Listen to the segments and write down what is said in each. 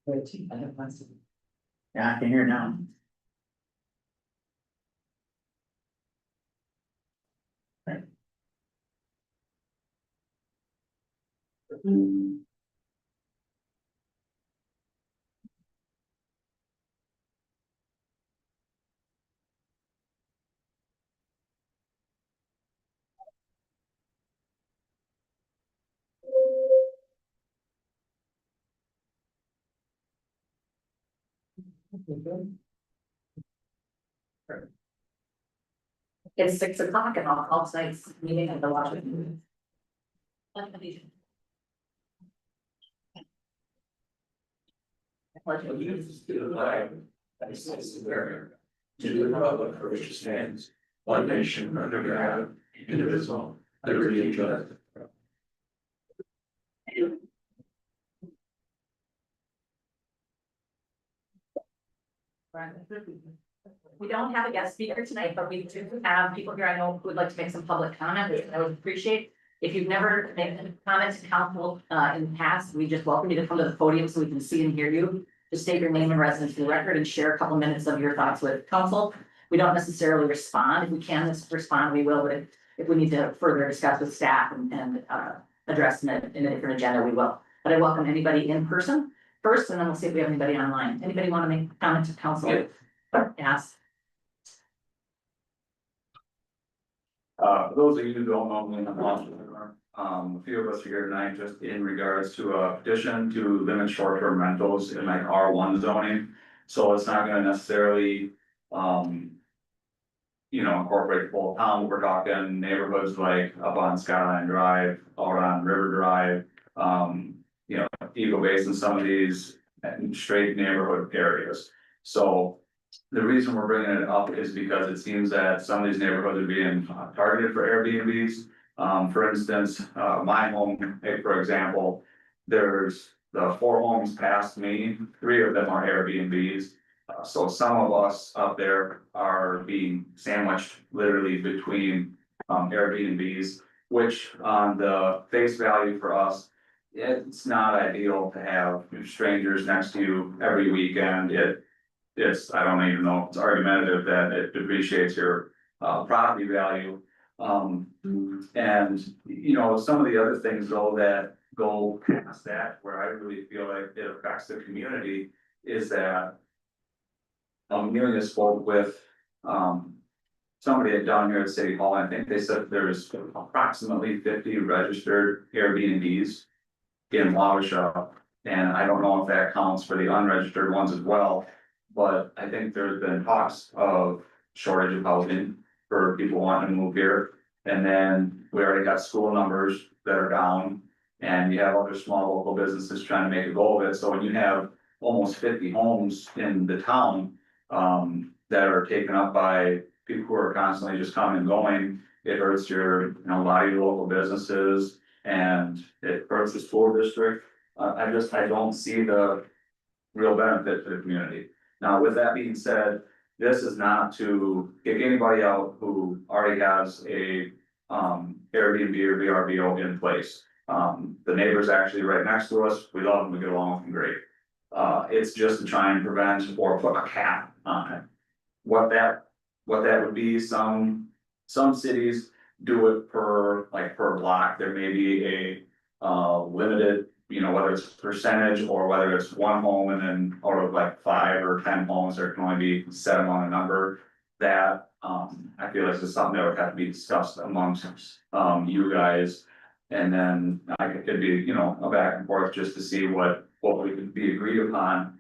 Yeah, I can hear now. It's 6 o'clock and I'll call tonight's meeting at the Washington. To the republic for which it stands, one nation under God, indivisible, liberty and justice. We don't have a guest speaker tonight, but we do have people here I know who would like to make some public comment, which I would appreciate. If you've never made a comment to council in the past, we just welcome you to come to the podium so we can see and hear you. Just state your name and residence for the record and share a couple minutes of your thoughts with council. We don't necessarily respond. If we can respond, we will, but if we need to further discuss with staff and address in a different agenda, we will. But I welcome anybody in person first, and then we'll see if we have anybody online. Anybody want to make a comment to council? Yes. For those of you who don't know me, I'm a few of us are here tonight just in regards to a petition to limit short-term rentals in like R1 zoning. So it's not gonna necessarily, incorporate the full town. We're talking neighborhoods like up on Skyline Drive, out on River Drive, Eagle Basin, some of these straight neighborhood areas. So the reason we're bringing it up is because it seems that some of these neighborhoods are being targeted for Airbnbs. For instance, my home, for example, there's the 4 homes past me, 3 of them are Airbnbs. So some of us up there are being sandwiched literally between Airbnbs, which on the face value for us, it's not ideal to have strangers next to you every weekend. It's, I don't even know, it's argumentative that it depreciates your property value. And some of the other things though that go past that, where I really feel like it affects the community, is that nearly spoke with somebody down here at City Hall. I think they said there's approximately 50 registered Airbnbs in Wabasha, and I don't know if that counts for the unregistered ones as well. But I think there's been talks of shortage of housing for people wanting to move here. And then we already got school numbers that are down, and you have other small local businesses trying to make a go of it. So when you have almost 50 homes in the town that are taken up by people who are constantly just coming and going, it hurts your, a lot of your local businesses, and it hurts the school district. I don't see the real benefit to the community. Now, with that being said, this is not to kick anybody out who already has a Airbnb or VRBO in place. The neighbor's actually right next to us. We love them, we get along with them great. It's just to try and prevent or put a cap on it. What that would be, some cities do it per block. There may be a limited, whether it's percentage or whether it's 1 home, and then out of like 5 or 10 homes, there can only be 7 on a number. That I feel like this is something that would have to be discussed amongst you guys, and then it could be a back and forth just to see what we could be agreed upon.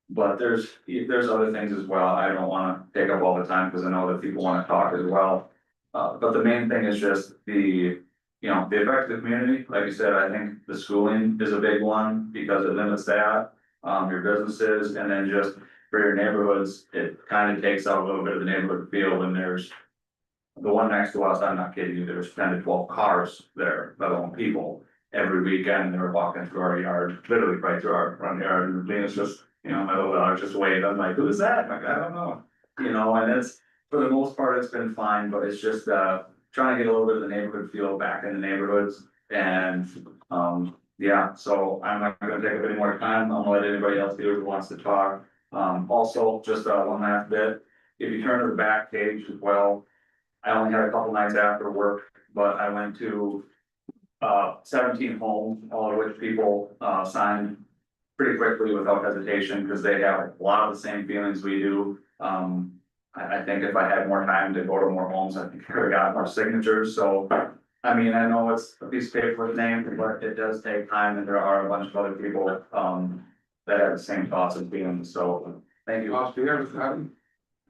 But there's other things as well. I don't want to take up all the time because I know that people want to talk as well. But the main thing is just the effect of the community. Like you said, I think the schooling is a big one because it limits that, your businesses, and then just for your neighborhoods, it kind of takes out a little bit of the neighborhood feel when there's the one next to us. I'm not kidding you, there's 10 to 12 cars there, let alone people. Every weekend they were walking through our yard, literally right through our front yard, and it's just, my little dog just waved. I'm like, who is that? I'm like, I don't know. And it's, for the most part, it's been fine, but it's just trying to get a little bit of the neighborhood feel back in the neighborhoods. And yeah, so I'm not gonna take up any more time, I'm gonna let anybody else do it who wants to talk. Also, just one last bit, if you turn to the back page as well. I only had a couple nights after work, but I went to 17 homes, all of which people signed pretty quickly without hesitation, because they have a lot of the same feelings we do. I think if I had more time to go to more homes, I think I could have got more signatures, so. I mean, I know it's a piece of paper with names, but it does take time, and there are a bunch of other people that have the same thoughts and feelings, so thank you. Lost you ever, Scotty?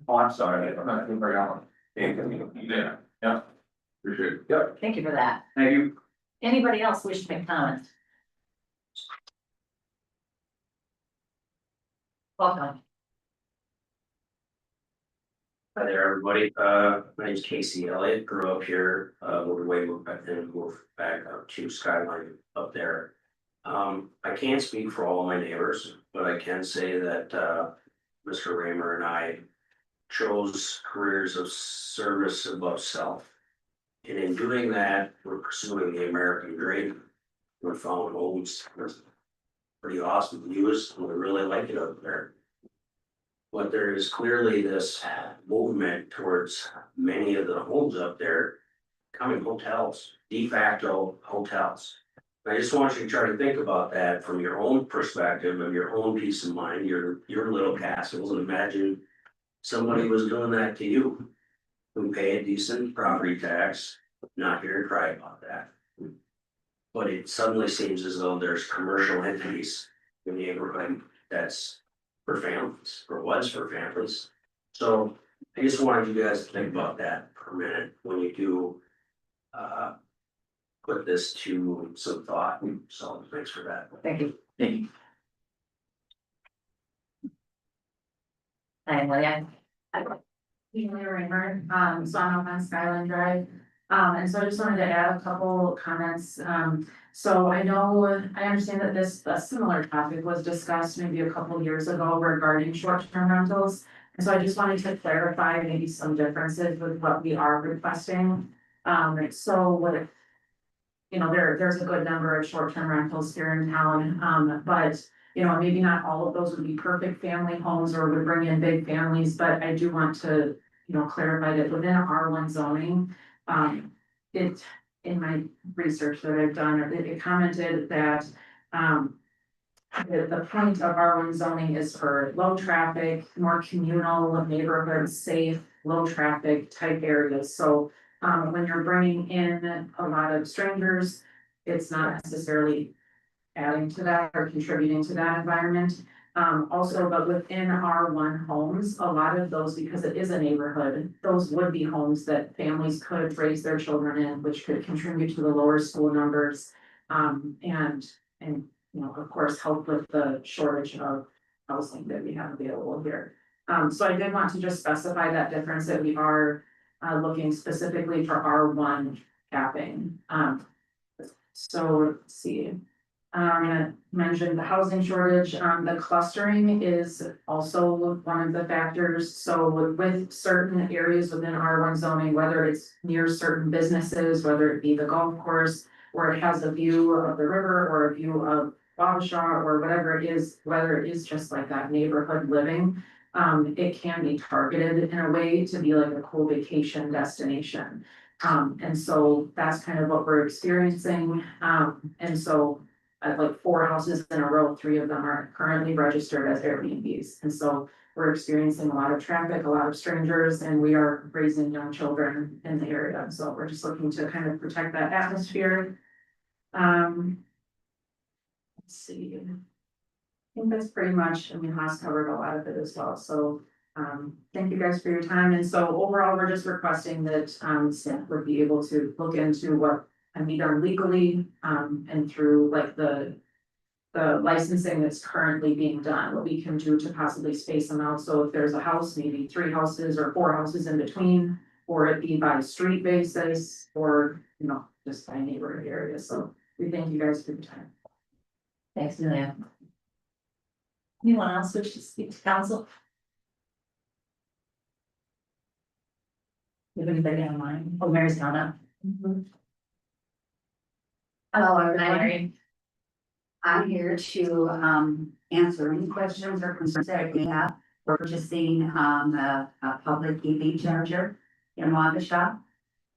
Oh, I'm sorry. I'm not gonna bring out. Yeah. Yeah. Appreciate it. Yep, Thank you for that. thank you. Anybody else wish to make comments? Welcome. Hi there, everybody. My name's Casey Elliott, grew up here, moved away, moved back then, moved back up to Skyline up there. I can't speak for all of my neighbors, but I can say that, Mr. Raymer and I chose careers of service above self. And in doing that, we're pursuing the American dream. We're found homes, with pretty awesome views, and we really like it up there. But there is clearly this movement towards many of the homes up there becoming hotels, de facto hotels. I just want you to try to think about that from your own perspective and your own peace of mind, your little castles, and imagine somebody was doing that to you. Who pay a decent property tax, not here to cry about that. But it suddenly seems as though there's commercial entities in the neighborhood that's for families, or was for families. So I just wanted you guys to think about that for a minute when you do put this to some thought. So thanks for that. Thank you. Thank you. I am Leah. Julia Raymer, so I'm up on Skyline Drive. And so I just wanted to add a couple comments. So I understand that a similar topic was discussed maybe a couple years ago regarding short-term rentals. And so I just wanted to clarify maybe some differences with what we are requesting. There's a good number of short-term rentals here in town, but maybe not all of those would be perfect family homes or would bring in big families, but I do want to, clarify that within R1 zoning, in my research that I've done, it commented that, the point of R1 zoning is for low traffic, more communal neighborhoods, safe, low traffic type areas. So, when you're bringing in a lot of strangers, it's not necessarily adding to that or contributing to that environment. Also, but within R1 homes, a lot of those, because it is a neighborhood, those would be homes that families could raise their children in, which could contribute to the lower school numbers. And of course, help with the shortage of housing that we have available here. So I did want to just specify that difference that we are looking specifically for R1 capping. So let's see. Mentioned the housing shortage, the clustering is also one of the factors. So with certain areas within R1 zoning, whether it's near certain businesses, whether it be the golf course, or it has a view of the river or a view of Wabasha or whatever it is, whether it is just like that neighborhood living, it can be targeted in a way to be like a cool vacation destination. And so that's kind of what we're experiencing. And so like 4 houses in a row, 3 of them are currently registered as Airbnbs. And so we're experiencing a lot of traffic, a lot of strangers, and we are raising young children in the area. So we're just looking to kind of protect that atmosphere. Let's see. I think that's pretty much, Haas covered a lot of it as well. So thank you guys for your time. And so overall, we're just requesting that staff would be able to look into what can be done legally and through like the licensing that's currently being done, what we can do to possibly space them out. So if there's a house, maybe 3 houses or 4 houses in between, or it be by street basis, or just by neighborhood area. So we thank you guys for your time. Thanks, Julia. Anyone else wish to speak to council? Do you have anybody online? Oh, Mary's gone up. Hello, Hi, Mary. I'm here to answer any questions or concerns that you have. We're purchasing a public EV charger in Wabasha.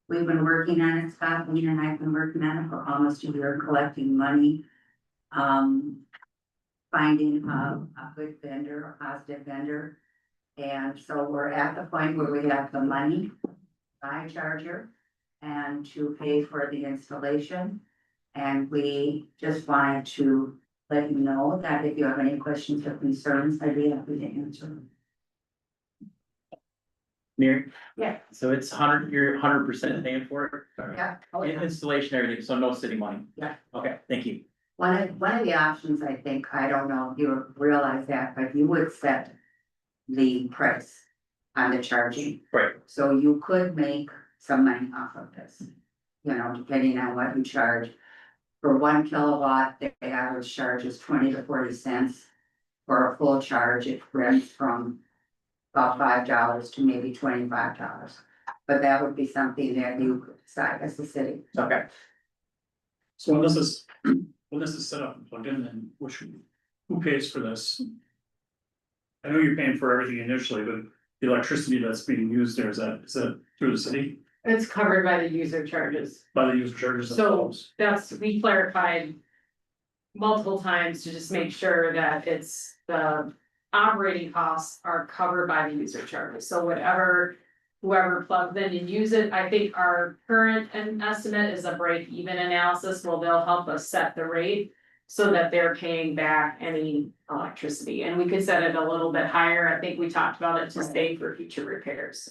We've been working on it, Scott, Wayne and I've been working on it for almost a year, collecting money. Finding a good vendor, a positive vendor. And so we're at the point where we have the money, to buy a charger, and to pay for the installation. And we just wanted to let you know that if you have any questions or concerns, I'd be happy to answer them. Mary? Yeah. So it's you're 100% paying for it? Yeah. Oh, yeah. Installation, everything, so no city money? Yeah. Okay, thank you. One of the options, I think, I don't know if you realize that, but you would set the price on the charging. Right. So you could make some money off of this, you know, depending on what you charge. For 1 kilowatt, the average charge is 20 to 40 cents. For a full charge, it runs from about $5 to maybe $25. But that would be something that you could decide as a city. Okay. So when this is set up and plugged in, then who pays for this? I know you're paying for everything initially, but the electricity that's being used there, is that through the city It's covered by the user charges. by the user charges So themselves? that's, we clarified multiple times to just make sure that it's the operating costs are covered by the user charges. So whoever plugs in and use it, I think our current estimate is a break even analysis. Well, they'll help us set the rate so that they're paying back any electricity, and we could set it a little bit higher. I think we talked about it to stay for future repairs.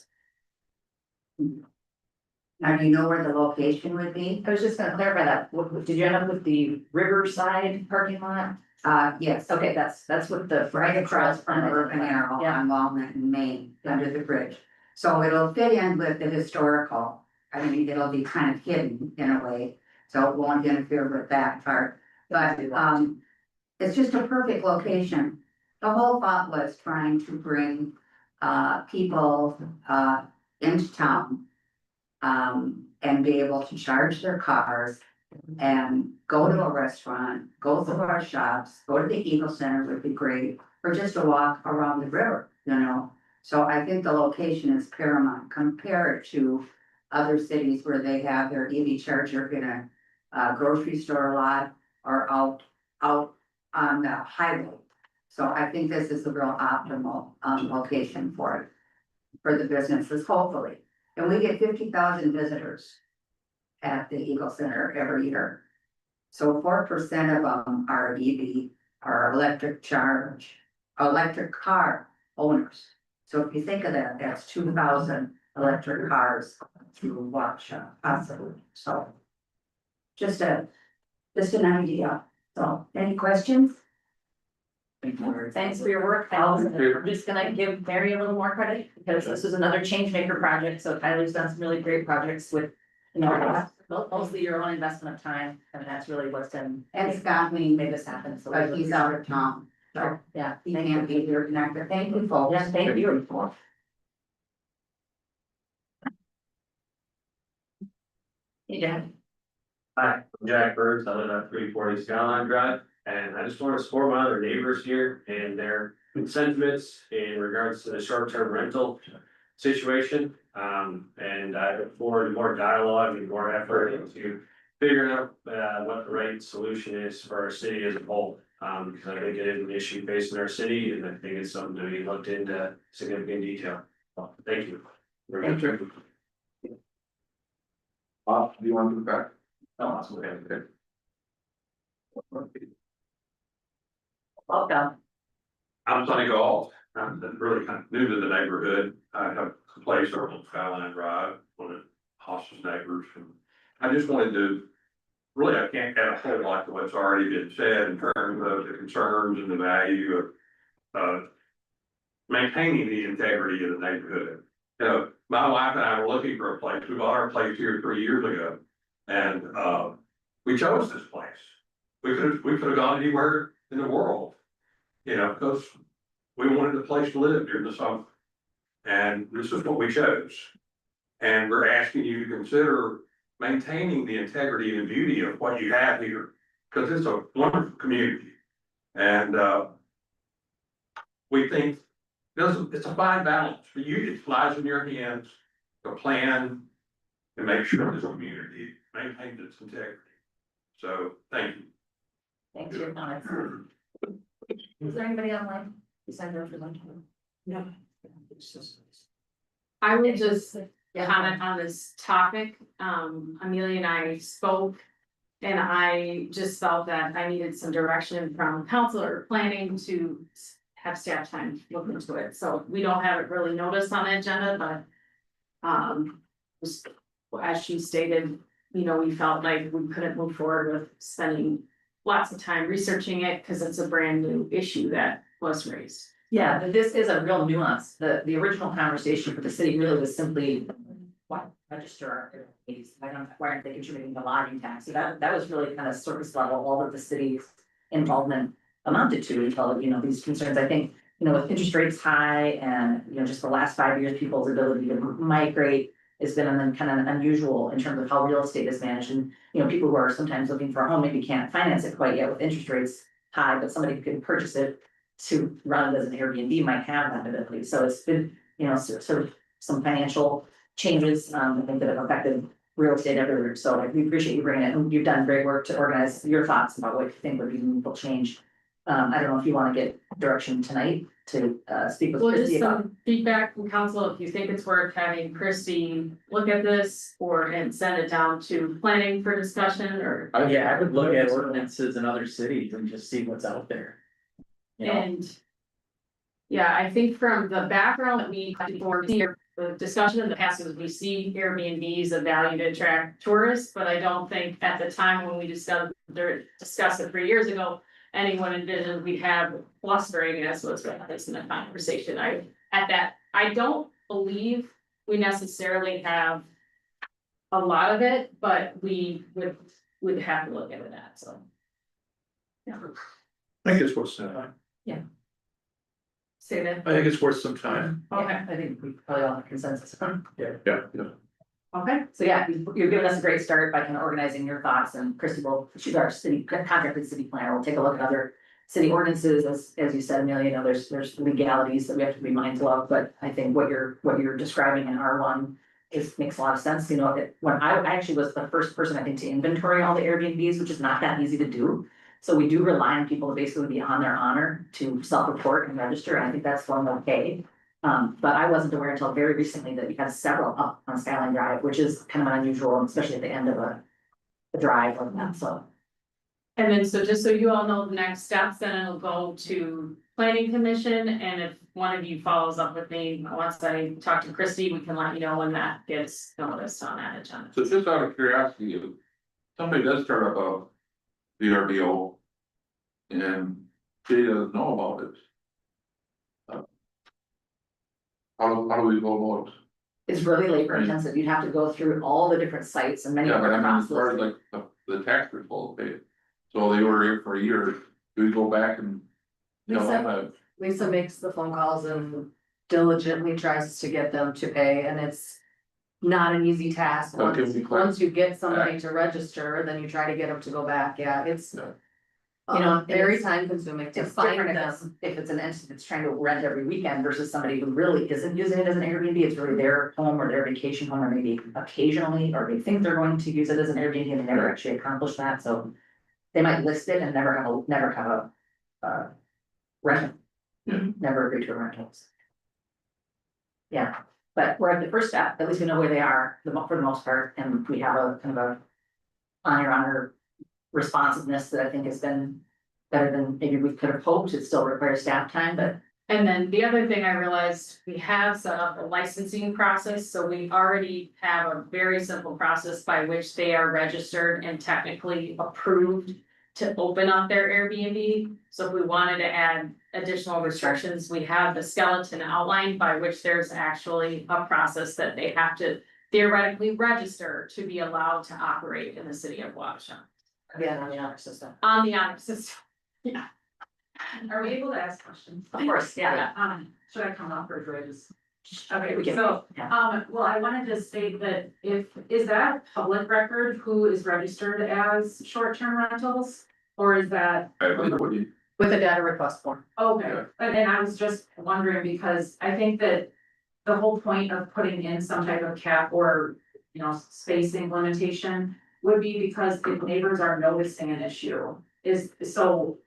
Now, do you know where the location would be? I was just gonna clarify that. Did you end up with the Riverside parking lot? Yes. Okay, that's what the. Right across from Urban Arrow Yeah. on Walnut and Main, under the bridge. So it'll fit in with the historical. I mean, it'll be kind of hidden in a way, so it won't interfere with that part. But it's just a perfect location. The whole thought was trying to bring people into town. And be able to charge their cars and go to a restaurant, go to our shops, go to the Eagle Center would be great, or just a walk around the river, you know? So I think the location is paramount compared to other cities where they have their EV charger in a grocery store lot or out on the highway. So I think this is a real optimal location for it, for the businesses, hopefully. And we get 50,000 visitors at the Eagle Center every year. So 4% of them are EV, are electric car owners. So if you think of that, that's 2,000 electric cars through Wabasha, possibly. So just an idea. So any questions? Thanks for your work, Allison. I'm just gonna give Mary a little more credit because this is another change maker project. So Tyler's done some really great projects with, you know, mostly your own investment of time, and that's really what's been. And Scott, Made this happen, so. but he's out of town, so Yeah, he can't be here tonight, but thank you, folks. yeah, thank you. Hey, Jack. Hi, I'm Jack Burns, I live at 340 Skyline Drive, and I just want to support my other neighbors here and their sentiments in regards to the short-term rental situation. And I look forward to more dialogue and more effort into figuring out what the right solution is for our city as a whole. Because I think it is an issue facing our city, and I think it's something to be looked into significant detail. Well, thank you. Thank you. Bob, do you want to go back? Oh, that's okay. Welcome. I'm Sonny Galt. I'm really kind of new to the neighborhood. I have a place over on Skyline Drive, one of Hoss's neighbors. And I just wanted to, really, I can't add a whole lot to what's already been said in terms of the concerns and the value of maintaining the integrity of the neighborhood. You know, my wife and I were looking for a place. We bought our place here 3 years ago. And we chose this place. We could have gone anywhere in the world, you know, because we wanted a place to live during the summer. And this is what we chose. And we're asking you to consider maintaining the integrity and beauty of what you have here. Cause it's a wonderful community. And, we think, it's a fine balance, for you, it flies in your hands to plan and make sure this community maintains its integrity. So, thank you. Thanks for your comments. Is there anybody online besides those for lunch? No. I would just Yeah. comment on this topic. Amelia and I spoke. And I just felt that I needed some direction from council or planning to have staff time look into it. So we don't have it really noticed on the agenda, but. Just as she stated, you know, we felt like we couldn't move forward with spending lots of time researching it because it's a brand new issue that was raised. Yeah, but this is a real nuance. The original conversation for the city really was simply. Why register our fees? Why aren't they contributing the lodging tax? So that was really kind of surface level, all of the city's involvement amounted to until, you know, these concerns, I think, you know, with interest rates high and, you know, just the last 5 years, people's ability to migrate has been kind of unusual in terms of how real estate is managed. And, you know, people who are sometimes looking for a home maybe can't finance it quite yet with interest rates high, but somebody who can purchase it to run it as an Airbnb might have that ability. So it's been, you know, sort of some financial changes, I think that have affected real estate everywhere. So we appreciate you bringing it, and you've done great work to organize your thoughts about what you think would be meaningful change. I don't know if you want to get direction tonight to speak with Well, just Christie about. some feedback from council, if you think it's worth having Christie look at this and send it down to planning for discussion or. Yeah, I would look at ordinances in other cities and just see what's out there. You know, And. Yeah, I think from the background that we for the discussion in the past is we see Airbnbs of value to attract tourists, but I don't think at the time when we discussed it 3 years ago. Anyone envisioned we'd have clustering as was referenced in the conversation. I don't believe we necessarily have. A lot of it, but we would have to look into that, so. Yeah. I think it's worth some time. Say that. I think it's worth some time. Okay, I think we probably all have consensus. Yeah. Okay, so yeah, you're giving us a great start by kind of organizing your thoughts, and Christie she's our contracted city planner, we'll take a look at other city ordinances, as you said, Amelia, you know, there's legalities that we have to be mindful of, but I think what you're describing in R1 makes a lot of sense, you know, when I actually was the first person, I think, to inventory all the Airbnbs, which is not that easy to do. So we do rely on people to basically be on their honor to self-report and register, and I think that's going okay. But I wasn't aware until very recently that you had several up on Skyline Drive, which is kind of unusual, especially at the end of a drive like that, so. And then, so just so you all know the next steps, then it'll go to planning commission, and if one of you follows up with me, once I talk to Christie, we can let you know when that gets noticed on that agenda. So just out of curiosity, if somebody does start up a VRBO and she doesn't know about it. How do we go about it? It's really labor intensive, you'd have to go through all the different sites and many Yeah, but different I mean, as far as processes. like the tax people pay, so they were here for a year, do we go back and? Tell them that? Lisa makes the phone calls and diligently tries to get them to pay, and it's not an easy task. Okay, Once you get somebody to register, then you try to get them to go back, yeah, it's. Yeah. You know, Very it's- time consuming to It's find different them. if it's an entity that's trying to rent every weekend versus somebody who really isn't using it as an Airbnb, it's really their home or their vacation home, or maybe occasionally, or they think they're going to use it as an Airbnb and they never actually accomplish that, so. They might list it and never have a rental. Yeah. Never agree to a rental. Yeah, but we're at the first step, at least we know where they are, for the most part, and we have a kind of a. On your honor responsiveness that I think has been better than maybe we could have hoped, it still requires staff time, but. And then the other thing I realized, we have set up a licensing process, so we already have a very simple process by which they are registered and technically approved to open up their Airbnb. So if we wanted to add additional restrictions, we have the skeleton outlined by which there's actually a process that they have to theoretically register to be allowed to operate in the city of Wabasha. Again, on the honor system. On the honor system, yeah. Are we able to ask questions? Of course, yeah. Should I come up or do I just? We Okay, can- so, yeah. well, I wanted to state that is that public record who is registered as short-term rentals? Or is that? With a data request form. Okay, and I was just wondering because I think that the whole point of putting in some type of cap or, you know, spacing limitation would be because if neighbors are noticing an issue, is, so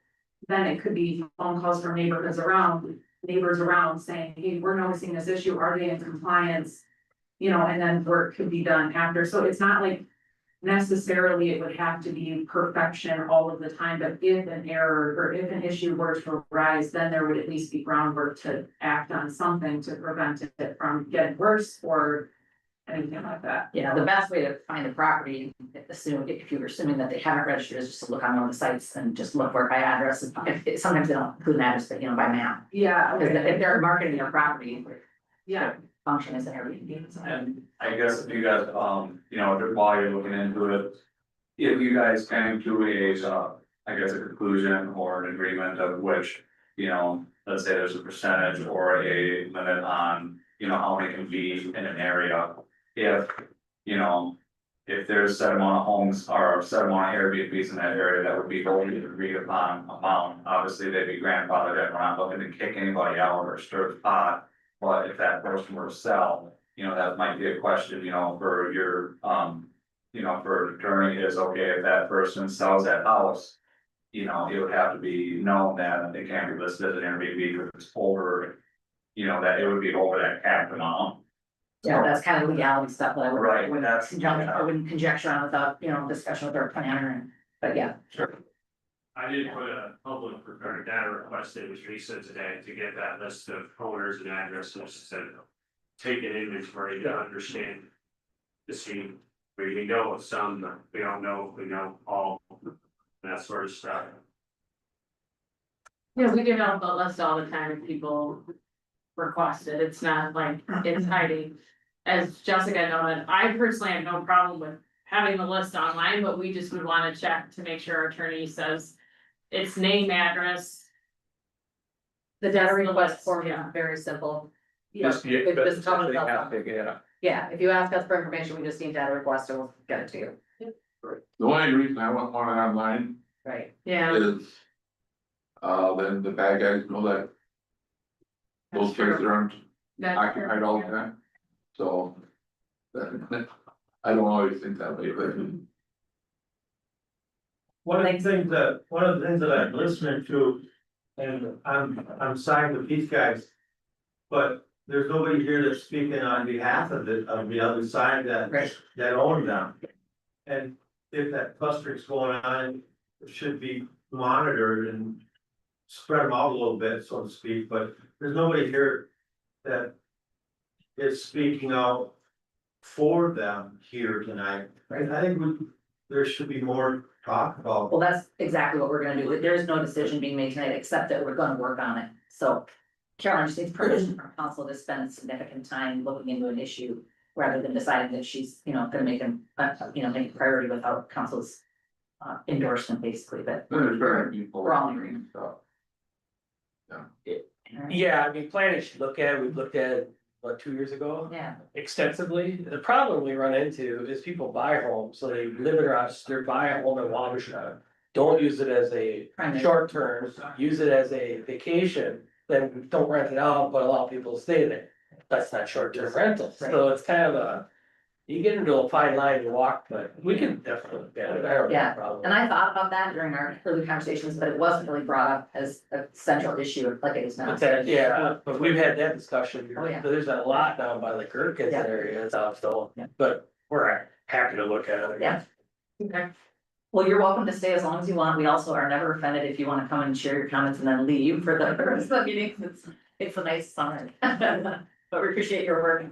then it could be phone calls from neighbors around saying, hey, we're noticing this issue, are they in compliance? You know, and then work could be done after, so it's not like necessarily it would have to be perfection all of the time, but if an error or if an issue were to arise, then there would at least be groundwork to act on something to prevent it from getting worse or anything like that. Yeah, the best way to find the property, if you're assuming that they haven't registered, is just to look on one of the sites and just look for it by address. Sometimes they don't include an address, but by map. Yeah, Because okay, if they're marketing their property, yeah, function as an Airbnb. And I guess if you guys, you know, while you're looking into it, if you guys came to I guess a conclusion or an agreement of which, you know, let's say there's a percentage or a limit on, you know, how many can be in an area. If, you know, if there's a set amount of homes or a set amount of Airbnbs in that area that would be only agreed upon amount, obviously they'd be grandfathered in. We're not looking to kick anybody out or stir the pot. But if that person were to sell, you know, that might be a question, you know, for your, you know, for an attorney is, okay, if that person sells that house. You know, it would have to be known that it can't be listed as an Airbnb if it's over, you know, that it would be over that cap amount. Yeah, that's kind of legality stuff that I Right, wouldn't that's- I wouldn't conjecture on without, you know, discussion with our planner and, but yeah. Sure. I did put a public regarding data request in with Teresa today to get that list of owners and addresses and take an inventory to understand. To see, we know of some, but we don't know if we know all, that sort of stuff. Yeah, we give out the list all the time if people request it. It's not like it's hiding. As Jessica noted, I personally have no problem with having the list online, but we just would wanna check to make sure our attorney says it's name, address. The data request list, form is yeah. very simple. Just, yeah, It but just tells us they about have to, yeah. Yeah, if you ask us for information, we just need data request and we'll get it to you. The only reason I want one online Right. Yeah, is. Then the bad guys know that those that's true. places aren't That's occupied true. all the time, so. I don't always think that way, but. One of the things that I'm listening to, and I'm siding with these guys. But there's nobody here that's speaking on behalf of the other side Right. that own them. And if that clustering's going on, it should be monitored and spread them out a little bit, so to speak, but there's nobody here that is speaking out for them here tonight. I think there should be more talk about. Well, that's exactly what we're gonna do. There is no decision being made tonight, except that we're gonna work on it. So Caroline just needs permission from council to spend significant time looking into an issue rather than deciding that she's, you know, gonna make make a priority without council's endorsement, basically, but There's very people. we're all in agreement. So, Yeah, I mean, planning should look at, we've looked at it, what, 2 years ago? Yeah. Extensively, the problem we run into is people buy homes, so they live in Rochester, buy a home in Wabasha. Don't use it as a Primary. short term, use it as a vacation, then don't rent it out, but allow people to stay there. That's not short term rental, so it's kind of a, you get into a fine line you walk, but we can definitely look at it, I don't have a problem. And I thought about that during our early conversations, but it wasn't really brought up as a central issue like it is now. But that, yeah, but we've had that discussion, Oh, yeah. there's a lot down by the Gherkins Yeah. area and stuff, so, Yeah. but we're happy to look at it. Yeah. Okay. Well, you're welcome to stay as long as you want. We also are never offended if you wanna come and share your comments and then leave for the rest of the meetings. It's a nice summer. But we appreciate your work.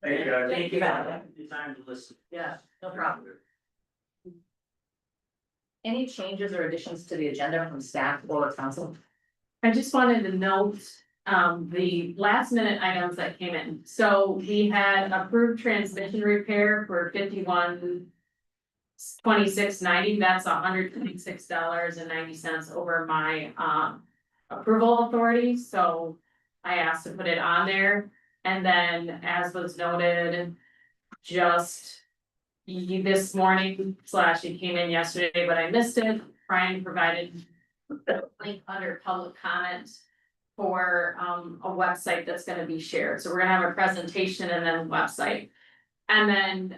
Thank you, guys. Thank you, Matt. The time to listen. Yeah, no problem. Any changes or additions to the agenda from staff or council? I just wanted to note, the last minute items that came in. So we had approved transmission repair for 5126.90. That's $126.90 over my, approval authority, so I asked to put it on there. And then, as was noted, just this morning / it came in yesterday, but I missed it. Brian provided a link under public comment for a website that's gonna be shared. So we're gonna have a presentation and then website. And then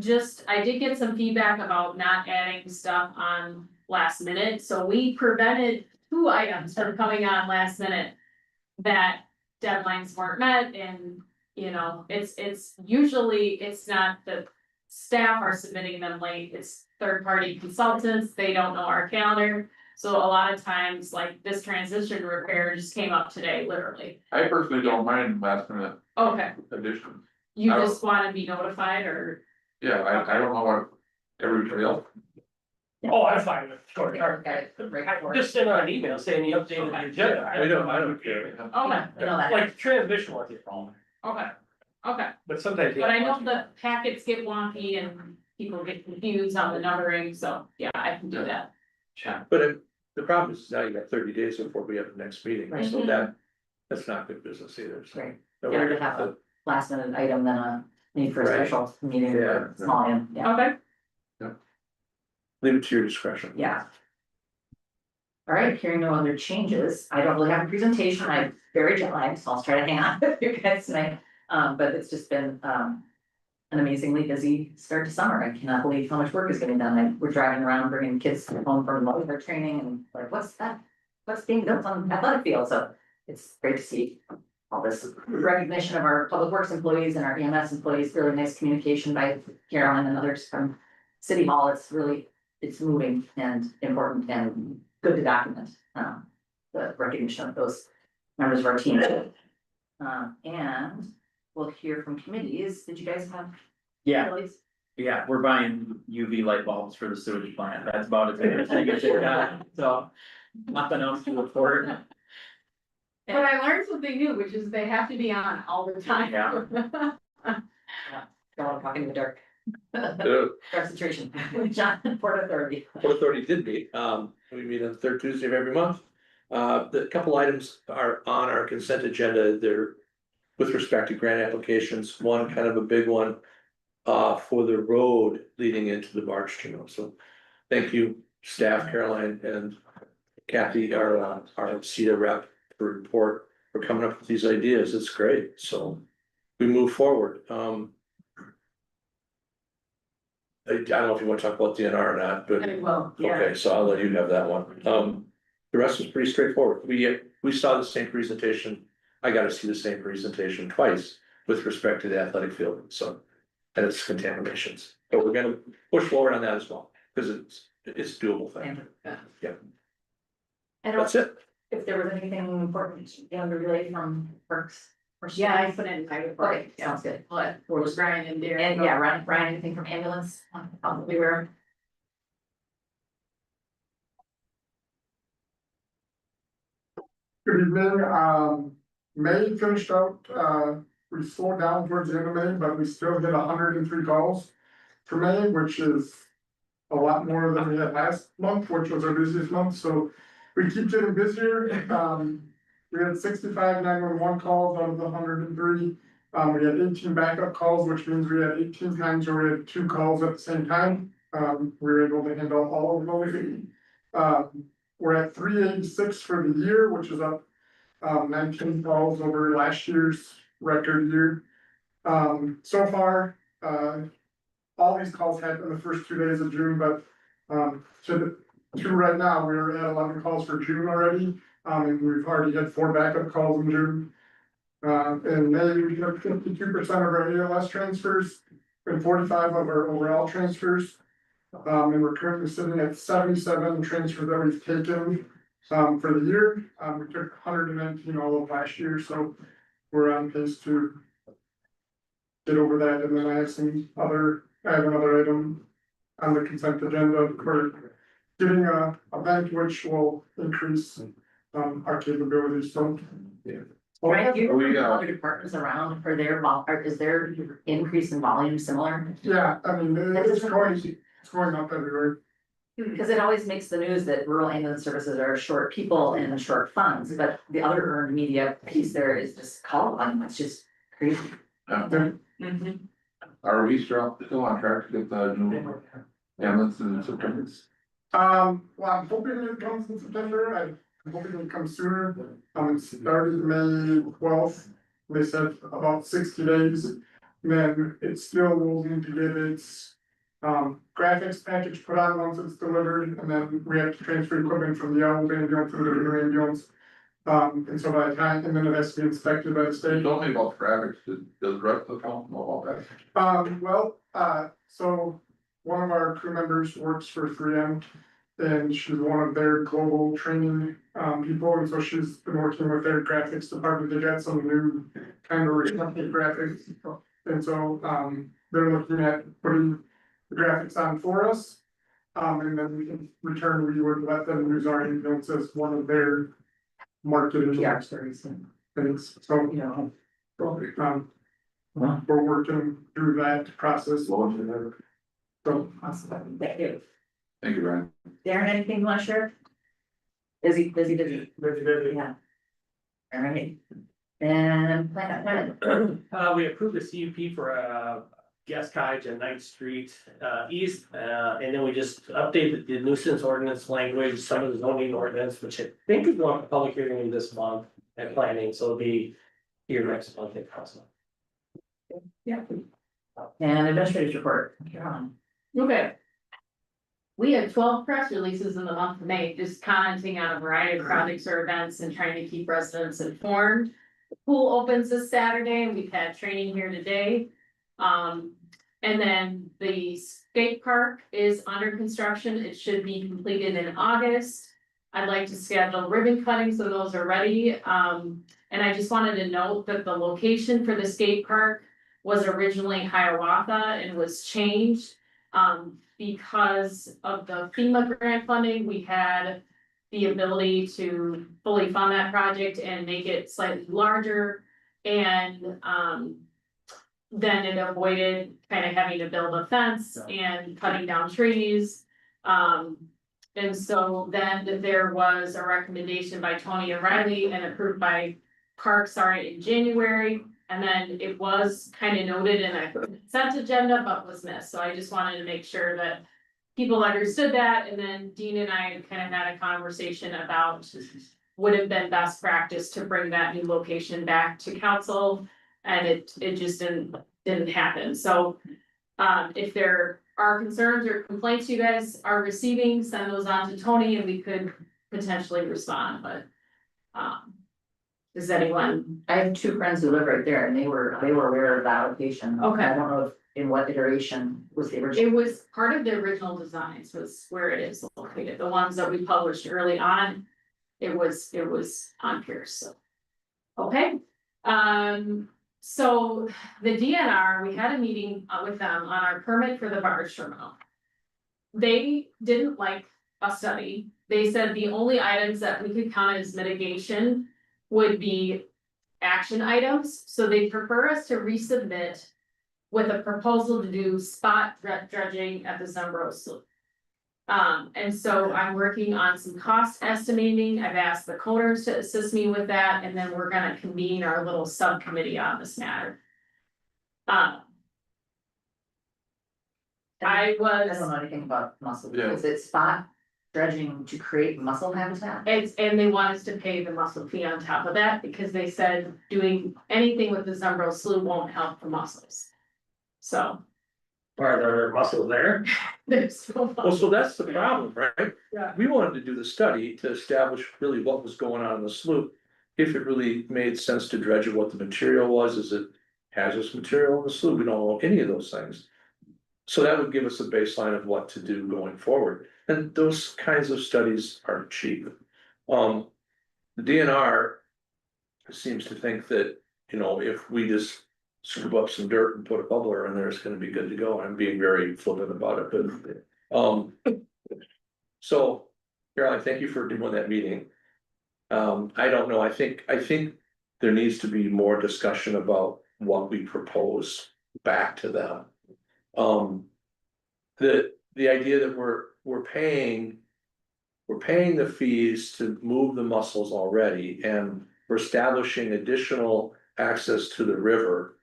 just, I did get some feedback about not adding stuff on last minute, so we prevented 2 items from coming on last minute. That deadlines weren't met and, you know, it's usually, it's not the staff are submitting them late, it's third-party consultants, they don't know our calendar. So a lot of times, like this transition repair just came up today, literally. I personally don't mind last minute Okay, additions. you I don't- just wanna be notified or? Yeah, I don't know what everybody else. Oh, I'm fine with short term. Got it, right for it. Just send out an email saying you updated the agenda. I don't care. Okay, You know that. Like transmission wasn't a problem, okay, okay. but sometimes. But I know the packets get wonky and people get confused on the numbering, so yeah, I can do that. But the problem is now you got 30 days before we have the next meeting, Right. so that's not good business either, so. Right. No, Better we're to have gonna- a last minute item than a need for a Right. special meeting Yeah. or small item, yeah, Okay, Leave it to your discretion. yeah. All right, hearing no other changes, I don't really have a presentation, I'm very jet lagged, so I'll try to hang on with you guys tonight. But it's just been, an amazingly busy start to summer, I cannot believe how much work is getting done, we're driving around bringing kids home from their training and like, what's that? What's being built on the athletic field, so it's great to see all this recognition of our public works employees and our EMS employees, really nice communication by Carolyn and others from City Hall, it's moving and important and good to document, the recognition of those members of our team. And we'll hear from committees, did you guys have? Yeah, Release? yeah, we're buying UV light bulbs for the sewage plant, that's about as big as it got, so. Nothing else to report. but I learned something new, which is they have to be on all the time. Yeah. Don't want to talk in the dark. The Dark situation, John, Port Authority. Port Authority did meet, we meet on the third Tuesday of every month. The couple items are on our consent agenda, they're with respect to grant applications, one kind of a big one. For the road leading into the March tunnel, so thank you, staff, Caroline and Kathy, our CETA rep for report, for coming up with these ideas, it's great, so. We move forward, I don't know if you want to talk about DNR or not, but. Well, yeah, Okay, so I'll let you have that one. The rest was pretty straightforward. We saw the same presentation. I got to see the same presentation twice with respect to the athletic field, so. And its contaminations, but we're gonna push forward on that as well, because it's doable thing. Yeah. And That's it. if there was anything important you want to relay from Perks? or yeah, I staff? put it in my report. Okay, sounds good. But for Brian and Darren. And yeah, Ryan, anything from ambulance, probably where? Good evening, May finished out, we slowed down towards the end of May, but we still did 103 calls for May, which is a lot more than we had last month, which was our busiest month, so we keep getting busier. We had 65 911 calls out of the 103. We had 18 backup calls, which means we had 18 times where we had 2 calls at the same time. We were able to handle all of those. We're at 386 for the year, which is up 19 calls over last year's record year. So far, all these calls happened the first 2 days of June, but to right now, we're at 11 calls for June already. And we've already had 4 backup calls in June. In May, we took 52% of our ALS transfers and 45 of our overall transfers. And we're currently sitting at 77 transfers that we've taken for the year. We took 119 all of last year, so we're on pace to get over that. And then I have another item on the consent agenda for getting a bank which will increase our capabilities, so. Yeah. Right, you Are we, other departments around, are there, is there increase in volume similar? Yeah, I mean, it's going up everywhere. Because it always makes the news that rural ambulance services are short people and short funds, but the other earned media piece there is just call on, it's just crazy. Are we still on track to get the new ambulances in September? Well, I'm hoping it comes in September, I'm hoping it comes sooner, it started May 12th. They said about 60 days, then it still will need to get its. Graphics package put on once it's delivered, and then we have to transfer equipment from the old ambulance to the new ambulance. And so by the time, and then it has to be inspected by the state. Tell me about graphics, does the rest of the council know about So one of our crew members works for 3M. And she's one of their global training people, and so she's been working with their graphics department. They got some new kind of restructured graphics. And so they're looking at putting the graphics on for us. And then in return, we would let them use our ambulance as one of their marketing stories and things, so, you know. We're working through that process. So, Awesome. Thank you. Thank you, Brian. Darren, anything you want to share? Busy. Yeah. All right. And plan. We approved the CUP for guest cottage on 9th Street East, and then we just updated the nuisance ordinance language, some of the zoning ordinance, which I think is going to public hearing this month at planning, so it'll be here next month if possible. Yeah. And administrator's report, Carolyn. Okay. We had 12 press releases in the month of May, just commenting on a variety of projects or events and trying to keep residents informed. The pool opens this Saturday, and we've had training here today. And then the skate park is under construction. It should be completed in August. I'd like to schedule ribbon cutting, so those are ready. And I just wanted to note that the location for the skate park was originally Hiawatha and was changed. Because of the FEMA grant funding, we had the ability to fully fund that project and make it slightly larger. And then it avoided kind of having to build a fence and cutting down trees. And so then there was a recommendation by Tony O'Reilly and approved by Parks, in January. And then it was kind of noted in a consent agenda, but was missed. So I just wanted to make sure that people understood that. And then Dean and I kind of had a conversation about would have been best practice to bring that new location back to council. And it just didn't happen. So if there are concerns or complaints you guys are receiving, send those on to Tony and we could potentially respond, but does anyone? I have two friends who live right there and they were aware of that location. Okay. I don't know if in what iteration was the original. It was part of the original designs was where it is located. The ones that we published early on, it was on Pierce, so. Okay, so the DNR, we had a meeting with them on our permit for the barge terminal. They didn't like a study. They said the only items that we could count as mitigation would be action items, so they prefer us to resubmit with a proposal to do spot dredging at the Zumbro Slough. And so I'm working on some cost estimating. I've asked the coders to assist me with that, and then we're gonna convene our little subcommittee on this matter. I I don't was, know anything about mussel. Yeah. Is it spot dredging to create mussel habitat? and they want us to pay the mussel fee on top of that, because they said doing anything with the Zumbro Slough won't help the mussels. So, Are there mussels there? there's no. Well, so that's the problem, right? Yeah. We wanted to do the study to establish really what was going on in the slough. If it really made sense to dredge it, what the material was, is it hazardous material in the slough? We don't know any of those things. So that would give us a baseline of what to do going forward, and those kinds of studies are cheap. The DNR seems to think that, if we just scoop up some dirt and put a bubbler in there, it's gonna be good to go. I'm being very flippant about it, but, so, Caroline, thank you for doing that meeting. I don't know, I think there needs to be more discussion about what we propose back to them. The idea that we're paying the fees to move the mussels already, and we're establishing additional access to the river.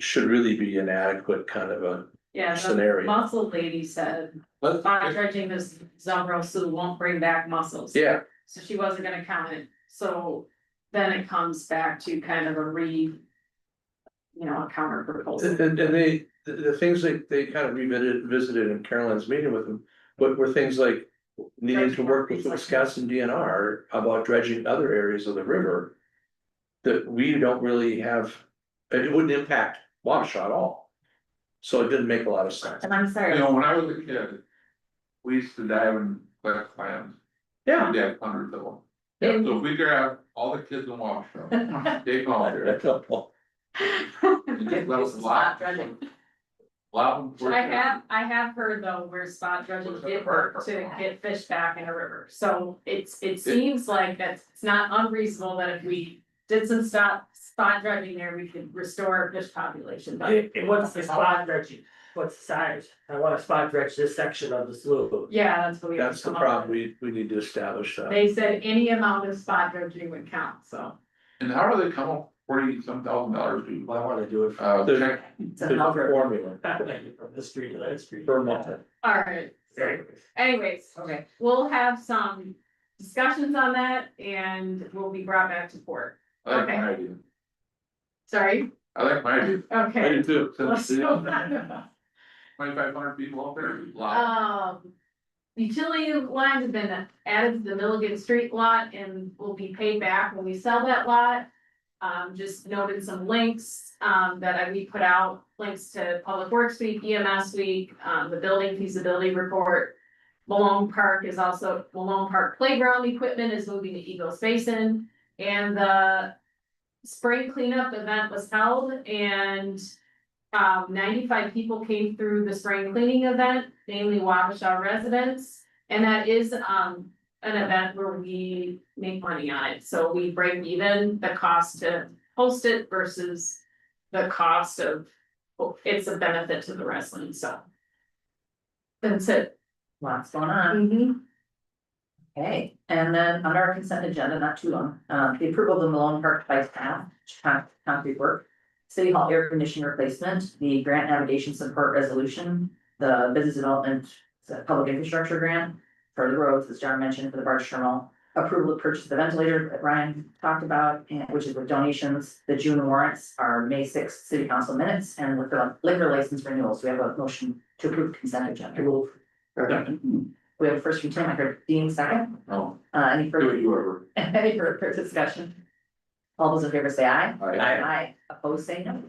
Should really be an adequate kind of a Yeah, the scenario. muscle lady said, spot dredging is Zumbro, so won't bring back mussels. Yeah, So she wasn't gonna count it, so then it comes back to kind of a a counter proposal. and the things they kind of visited in Caroline's meeting with them, were things like needing to work with the Wisconsin DNR about dredging other areas of the river. That we don't really have, it wouldn't impact Wabasha at all. So it didn't make a lot of sense. And I'm sorry. You know, when I was a kid, we used to dive and collect clams. Yeah. We had hundreds of them. Yeah. So if we could have all the kids in Wabasha, take them all there. And just let us Spot dredging. I have heard though where spot dredging did work to get fish back in a river, so it seems like it's not unreasonable that if we did some spot dredging there, we could restore fish population, but. What's the spot dredging? What's the size? I wanna spot dredge this section of the slough. Yeah, that's what we have That's to the come up problem, with. we need to establish that. They said any amount of spot dredging would count, so. And how do they come up $40-some thousand to? I wanna do it. There's It's there's a formula From this street to that street. per month. Alright, anyways, Okay. we'll have some discussions on that and will be brought back to court. I like Okay. my idea. Sorry, I like my idea. okay. I do too. Let's go back. 2,500 people out there, lot. Utility lines have been added to the Milligan Street lot and will be paid back when we sell that lot. Just noted some links, that we put out, links to Public Works Week, EMS Week, the building feasibility report. Malone Park Playground equipment is moving to Eagles Basin, and the spring cleanup event was held, and 95 people came through the spring cleaning event, mainly Wabasha residents. And that is an event where we make money on it, so we break even the cost to host it versus the cost of, it's a benefit to the residents, so. That's it. Lots going on. Okay, and then on our consent agenda, not too long, the approval of the Malone Park bike path, concrete work. City Hall air conditioning replacement, the grant navigation support resolution, the business development, public infrastructure grant. For the roads, as John mentioned, for the barge terminal, approval to purchase the ventilator that Ryan talked about, and which is with donations. The June warrants are May 6th city council minutes and liquor license renewals. We have a motion to approve consent agenda. We have a first from Tim, I heard Dean second. No, Any do it, further, whoever. any further discussion? All those in favor say aye. Aye. Aye, opposed say no.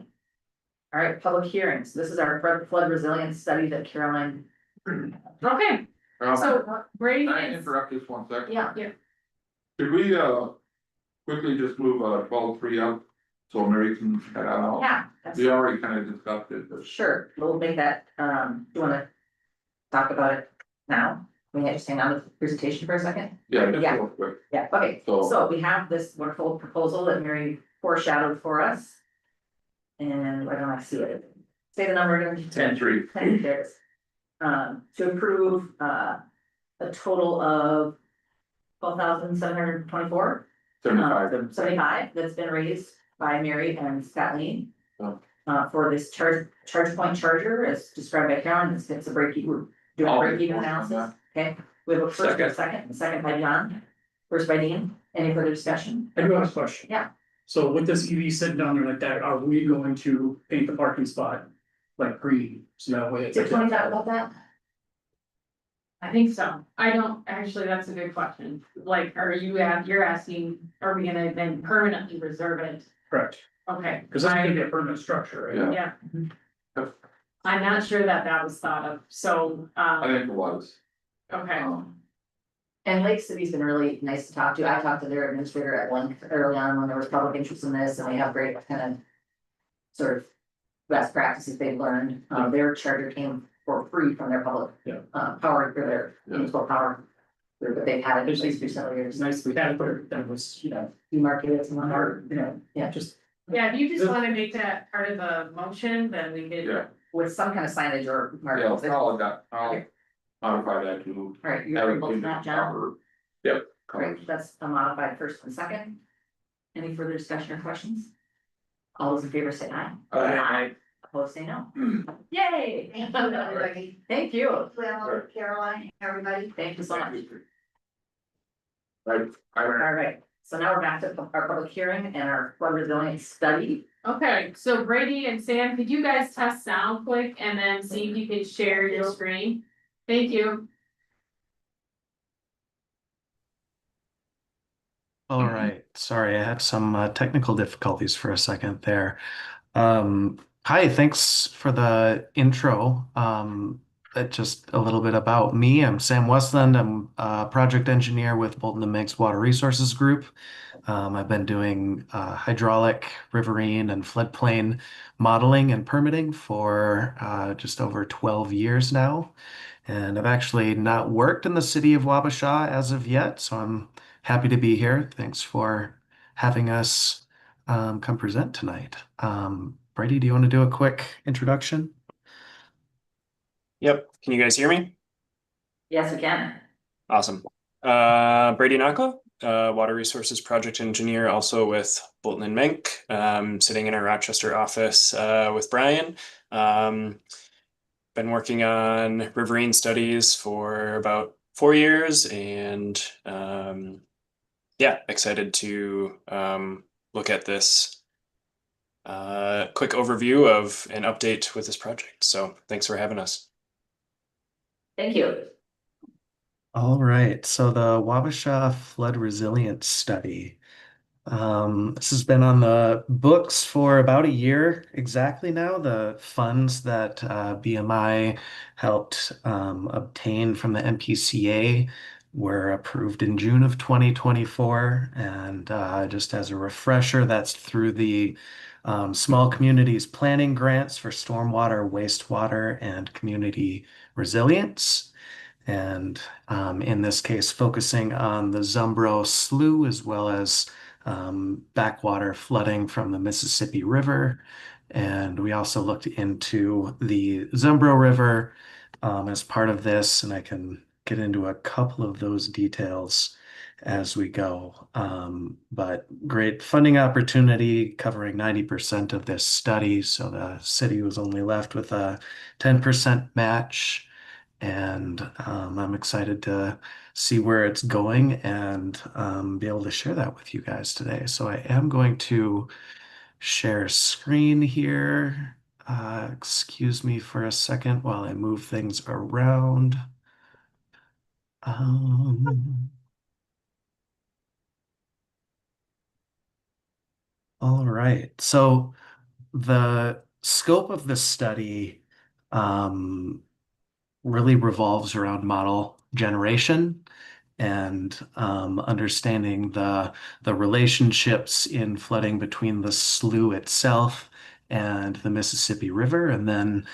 All right, public hearings. This is our flood resilience study that Caroline. Okay, so Brady Can I is, interrupt just one second? Yeah. Could we, quickly just move, 12-3 up, so Mary can head out? Yeah, that's We already kind of discussed it, but. sure. We'll make that, do you wanna talk about it now? We can just hang on with the presentation for a second? Yeah, just Yeah. real quick. Yeah, okay, So- so we have this wonderful proposal that Mary foreshadowed for us. And why don't I see it? Say the number again. 10-3. There it is. To approve, a total of 12,724. 75. 75 that's been raised by Mary and Scotleen. Oh. For this charge point charger as described by Karen, it's a break even, doing a break even analysis, okay? We have a first and a second by John, first by Dean, any further discussion? I do have a question. Yeah. So with this EV sitting down there like that, are we going to paint the parking spot like green? So that way it's. Did Tony talk about that? I think so. I don't, actually, that's a good question. Like, you're asking, are we gonna then permanently reserve it? Correct, Okay. because that's gonna be a permanent structure, right? Yeah. Yeah. I'm not sure that was thought of, so, I think it was. okay. And Lake City's been really nice to talk to. I talked to their administrator at length early on when there was public interest in this, and they have great kind of. Sort of best practices they've learned. Their charger came for free from their public. Yeah. Power, or their municipal power. That they've had it in place for several years. It's nice, we had it, but that was, Demarcated some hard, yeah, just. Yeah, if you just wanna make that part of the motion, then we could. Yeah, with some kind of signage or yeah, markers. I'll modify that to. All right, you're agreeable to that, John? Yep. Great, that's a modified first and second. Any further discussion or questions? All those in favor say aye. Aye. Opposed say no. Yay, Yay. Everybody. Thank you. Well, Caroline, everybody. Thank you so much. Right. All right, so now we're back to our public hearing and our flood resilience study. Okay, so Brady and Sam, could you guys test sound quick and then see if you can share your screen? Thank you. All right, sorry, I had some technical difficulties for a second there. Hi, thanks for the intro. Just a little bit about me. I'm Sam Westland. I'm a project engineer with Bolton and Meg's Water Resources Group. I've been doing hydraulic, riverine, and floodplain modeling and permitting for just over 12 years now. And I've actually not worked in the city of Wabasha as of yet, so I'm happy to be here. Thanks for having us come present tonight. Brady, do you want to do a quick introduction? Yep. Can you guys hear me? Yes, again. Awesome. Brady Naka, Water Resources Project Engineer, also with Bolton and Menk, sitting in our Rochester office with Brian. Been working on riverine studies for about 4 years and yeah, excited to look at this quick overview of an update with this project. So thanks for having us. Thank you. All right, so the Wabasha Flood Resilience Study. This has been on the books for about a year exactly now. The funds that BMI helped obtain from the MPCA were approved in June of 2024. And just as a refresher, that's through the Small Communities Planning Grants for Stormwater, Wastewater, and Community Resilience. And in this case, focusing on the Zumbro Slough as well as backwater flooding from the Mississippi River. And we also looked into the Zumbro River as part of this, and I can get into a couple of those details as we go. But great funding opportunity covering 90% of this study. So the city was only left with a 10% match. And I'm excited to see where it's going and be able to share that with you guys today. So I am going to share screen here. Excuse me for a second while I move things around. All right. So the scope of the study really revolves around model generation and understanding the relationships in flooding between the slough itself and the Mississippi River. And then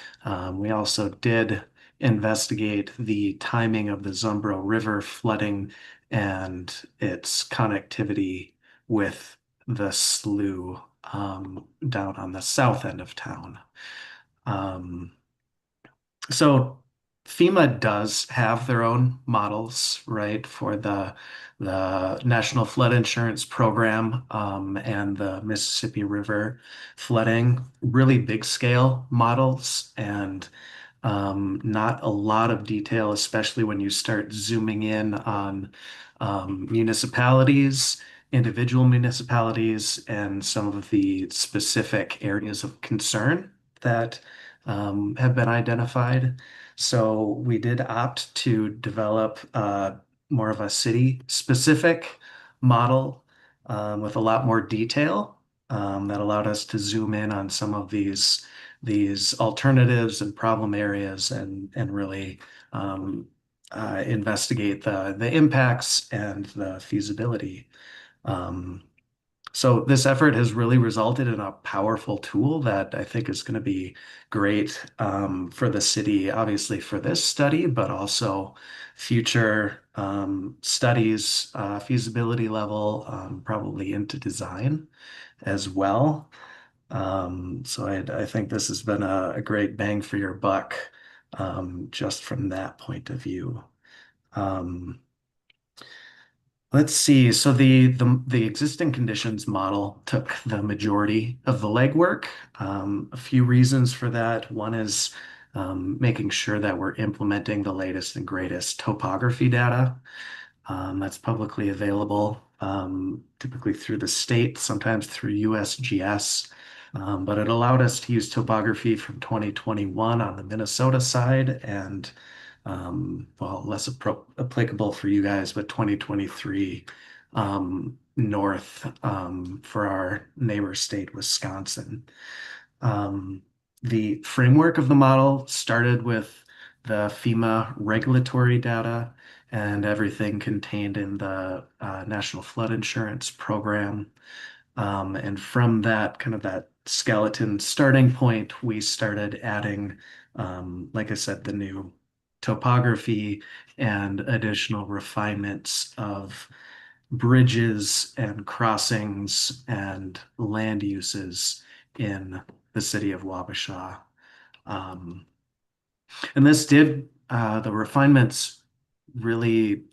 we also did investigate the timing of the Zumbro River flooding and its connectivity with the slough down on the south end of town. So FEMA does have their own models, right, for the National Flood Insurance Program and the Mississippi River flooding, really big scale models and not a lot of detail, especially when you start zooming in on municipalities, individual municipalities, and some of the specific areas of concern that have been identified. So we did opt to develop more of a city-specific model with a lot more detail that allowed us to zoom in on some of these alternatives and problem areas and really investigate the impacts and the feasibility. So this effort has really resulted in a powerful tool that I think is going to be great for the city, obviously for this study, but also future studies, feasibility level, probably into design as well. So I think this has been a great bang for your buck just from that point of view. Let's see. So the existing conditions model took the majority of the legwork. A few reasons for that. One is making sure that we're implementing the latest and greatest topography data. That's publicly available, typically through the state, sometimes through USGS. But it allowed us to use topography from 2021 on the Minnesota side and, well, less applicable for you guys, but 2023 north for our neighbor state, Wisconsin. The framework of the model started with the FEMA regulatory data and everything contained in the National Flood Insurance Program. And from that, kind of that skeleton starting point, we started adding, like I said, the new topography and additional refinements of bridges and crossings and land uses in the city of Wabasha. And this did, the refinements really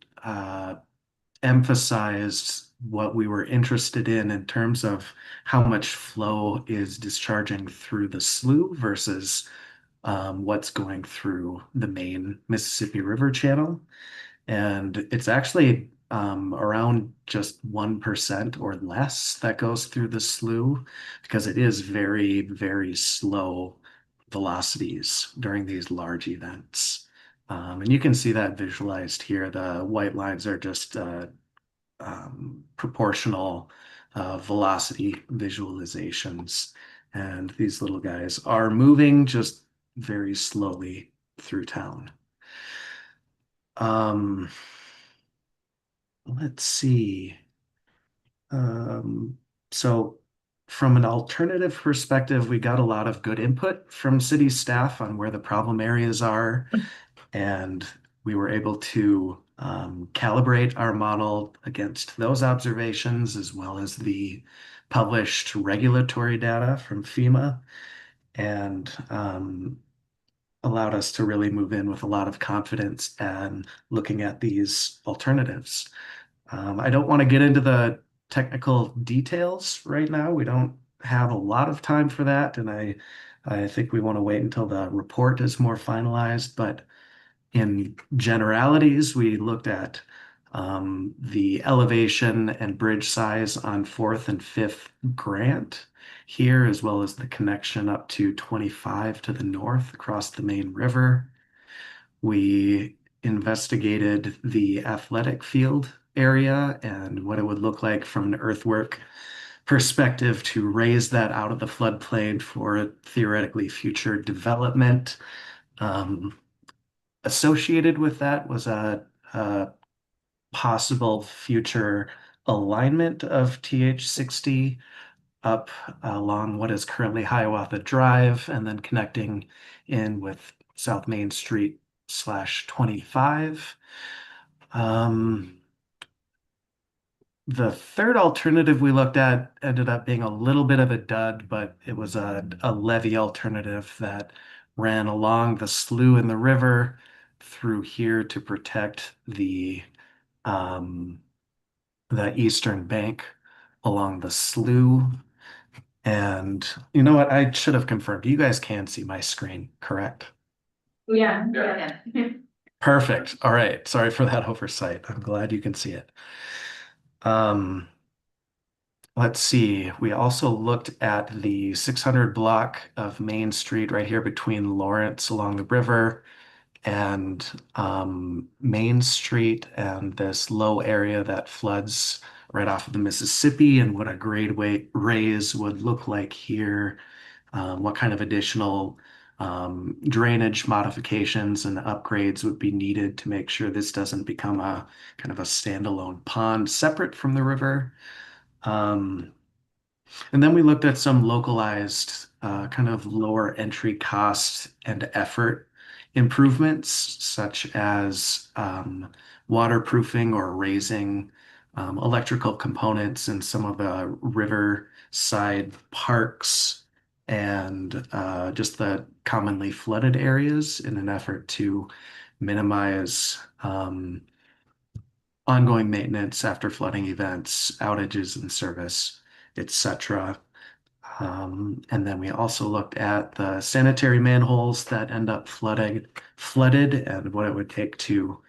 emphasized what we were interested in terms of how much flow is discharging through the slough versus what's going through the main Mississippi River channel. And it's actually around just 1% or less that goes through the slough because it is very, very slow velocities during these large events. And you can see that visualized here. The white lines are just proportional velocity visualizations. And these little guys are moving just very slowly through town. Let's see. So from an alternative perspective, we got a lot of good input from city staff on where the problem areas are, and we were able to calibrate our model against those observations as well as the published regulatory data from FEMA, and allowed us to really move in with a lot of confidence and looking at these alternatives. I don't want to get into the technical details right now. We don't have a lot of time for that, and I think we want to wait until the report is more finalized. But in generalities, we looked at the elevation and bridge size on 4th and 5th Grant here, as well as the connection up to 25 to the north across the main river. We investigated the athletic field area and what it would look like from an earthwork perspective to raise that out of the floodplain for theoretically future development. Associated with that was a possible future alignment of TH60 up along what is currently Hiawatha Drive and then connecting in with South Main Street /25. The third alternative we looked at ended up being a little bit of a dud, but it was a levee alternative that ran along the slough in the river through here to protect the eastern bank along the slough. And you know what? I should have confirmed. You guys can see my screen, correct? Yeah. Yeah. Perfect. All right. Sorry for that oversight. I'm glad you can see it. Let's see. We also looked at the 600 block of Main Street right here between Lawrence along the river and Main Street and this low area that floods right off of the Mississippi and what a grade raise would look like here. What kind of additional drainage modifications and upgrades would be needed to make sure this doesn't become a kind of a standalone pond separate from the river. And then we looked at some localized kind of lower entry cost and effort improvements, such as waterproofing or raising electrical components in some of the riverside parks and just the commonly flooded areas in an effort to minimize ongoing maintenance after flooding events, outages in service, etc. And then we also looked at the sanitary manholes that end up flooded and what it would take to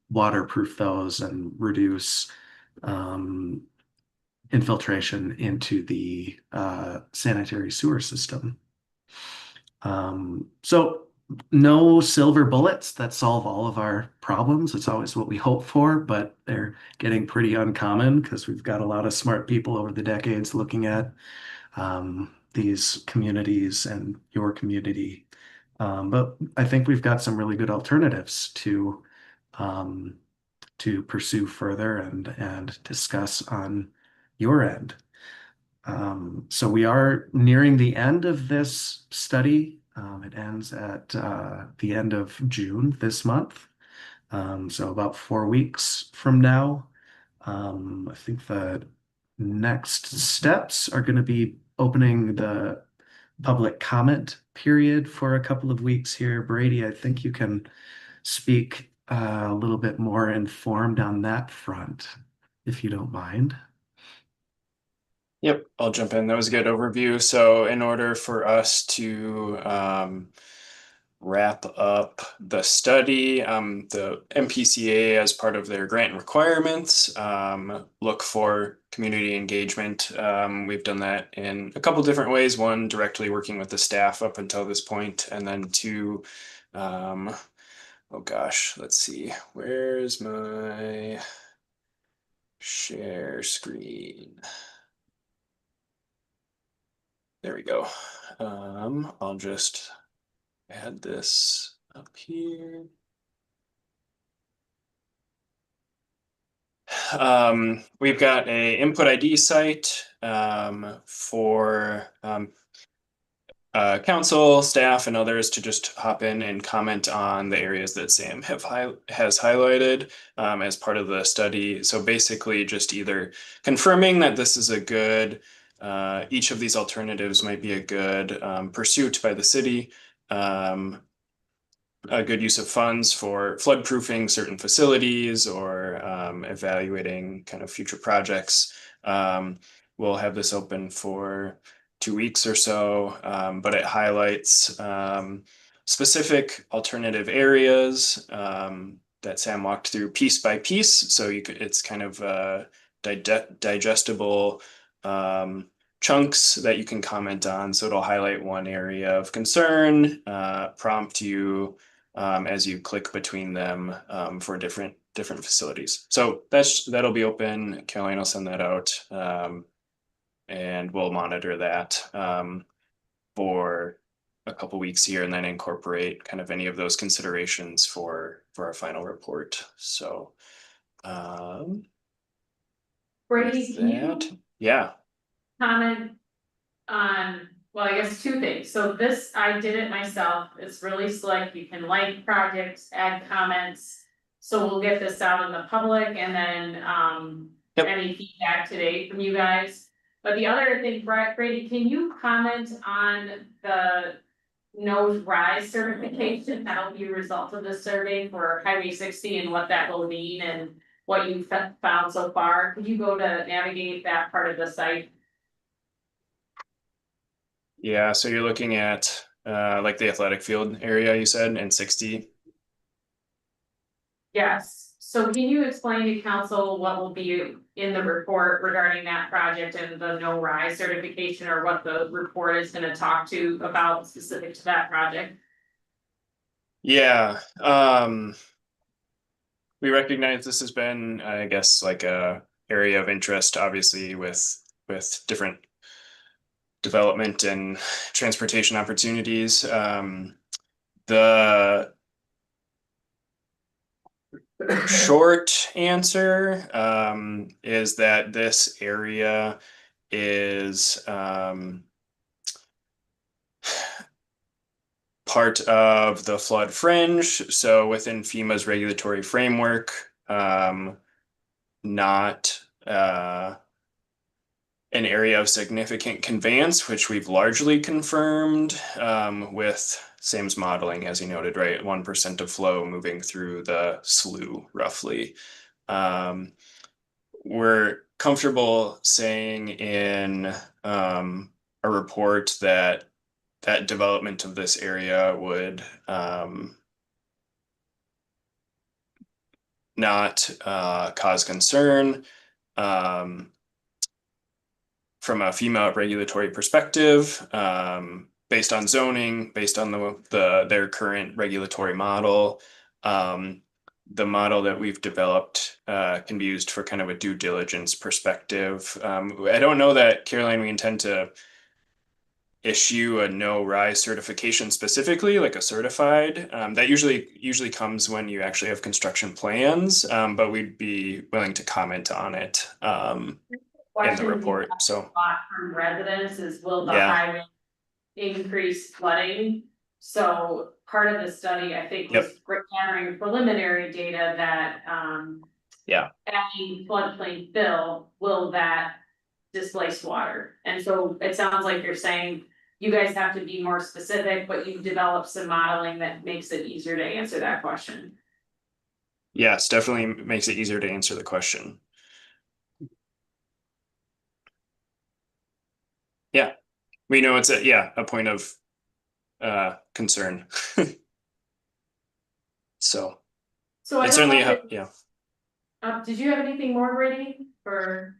waterproof those and reduce infiltration into the sanitary sewer system. So no silver bullets that solve all of our problems. It's always what we hope for, but they're getting pretty uncommon because we've got a lot of smart people over the decades looking at these communities and your community. But I think we've got some really good alternatives um, to pursue further and discuss on your end. So we are nearing the end of this study. It ends at the end of June this month. So about 4 weeks from now. I think the next steps are going to be opening the public comment period for a couple of weeks here. Brady, I think you can speak a little bit more informed on that front, if you don't mind. Yep, I'll jump in. That was a good overview. So in order for us to wrap up the study, the MPCA, as part of their grant requirements, look for community engagement. We've done that in a couple different ways. One, directly working with the staff up until this point, and then two, oh gosh, let's see, where's my share screen? There we go. I'll just add this up here. We've got a input ID site for council, staff, and others to just hop in and comment on the areas that Sam has highlighted as part of the study. So basically just either confirming that this is a good, each of these alternatives might be a good pursuit by the city, a good use of funds for flood proofing certain facilities or evaluating kind of future projects. We'll have this open for 2 weeks or so, but it highlights specific alternative areas that Sam walked through piece by piece. So it's kind of digestible chunks that you can comment on. So it'll highlight one area of concern, prompt you as you click between them for different facilities. So that'll be open. Caroline will send that out, and we'll monitor that for a couple weeks here, and then incorporate kind of any of those considerations for our final report. So Brady, can you yeah. comment on, well, I guess two things. So this, I did it myself. It's really slick. You can like projects, add comments. So we'll get this out in the public and then any feedback today from you guys. But the other thing, Brady, can you comment on the nose rise certification that'll be a result of the survey for Highway 60 and what that will mean and what you've found so far? Could you go to navigate that part of the site? Yeah, so you're looking at like the athletic field area, you said, and 60. Yes, so can you explain to council what will be in the report regarding that project and the no rise certification, or what the report is gonna talk to about specific to that project? Yeah, we recognize this has been, I guess, like a area of interest, obviously, with different development and transportation opportunities. The short answer is that this area is part of the flood fringe, so within FEMA's regulatory framework, not an area of significant conveyance, which we've largely confirmed with Sam's modeling, as he noted, right? 1% of flow moving through the slough, roughly. we're comfortable saying in a report that development of this area would not cause concern from a FEMA regulatory perspective, based on zoning, based on their current regulatory model. The model that we've developed can be used for kind of a due diligence perspective. I don't know that, Caroline, we intend to issue a no rise certification specifically, like a certified. That usually comes when you actually have construction plans, but we'd be willing to comment on it in the Question report. So a lot from residents is, will the Yeah. highway increase flooding? So part of the study, I think, was gathering preliminary data that adding floodplain fill, will that displace water? And so it sounds like you're saying you guys have to be more specific, but you've developed some modeling that makes it easier to answer that question. Yes, definitely makes it easier to answer the question. Yeah, we know it's a point of concern. So So I it's don't certainly know if did you have anything more, Brady, or?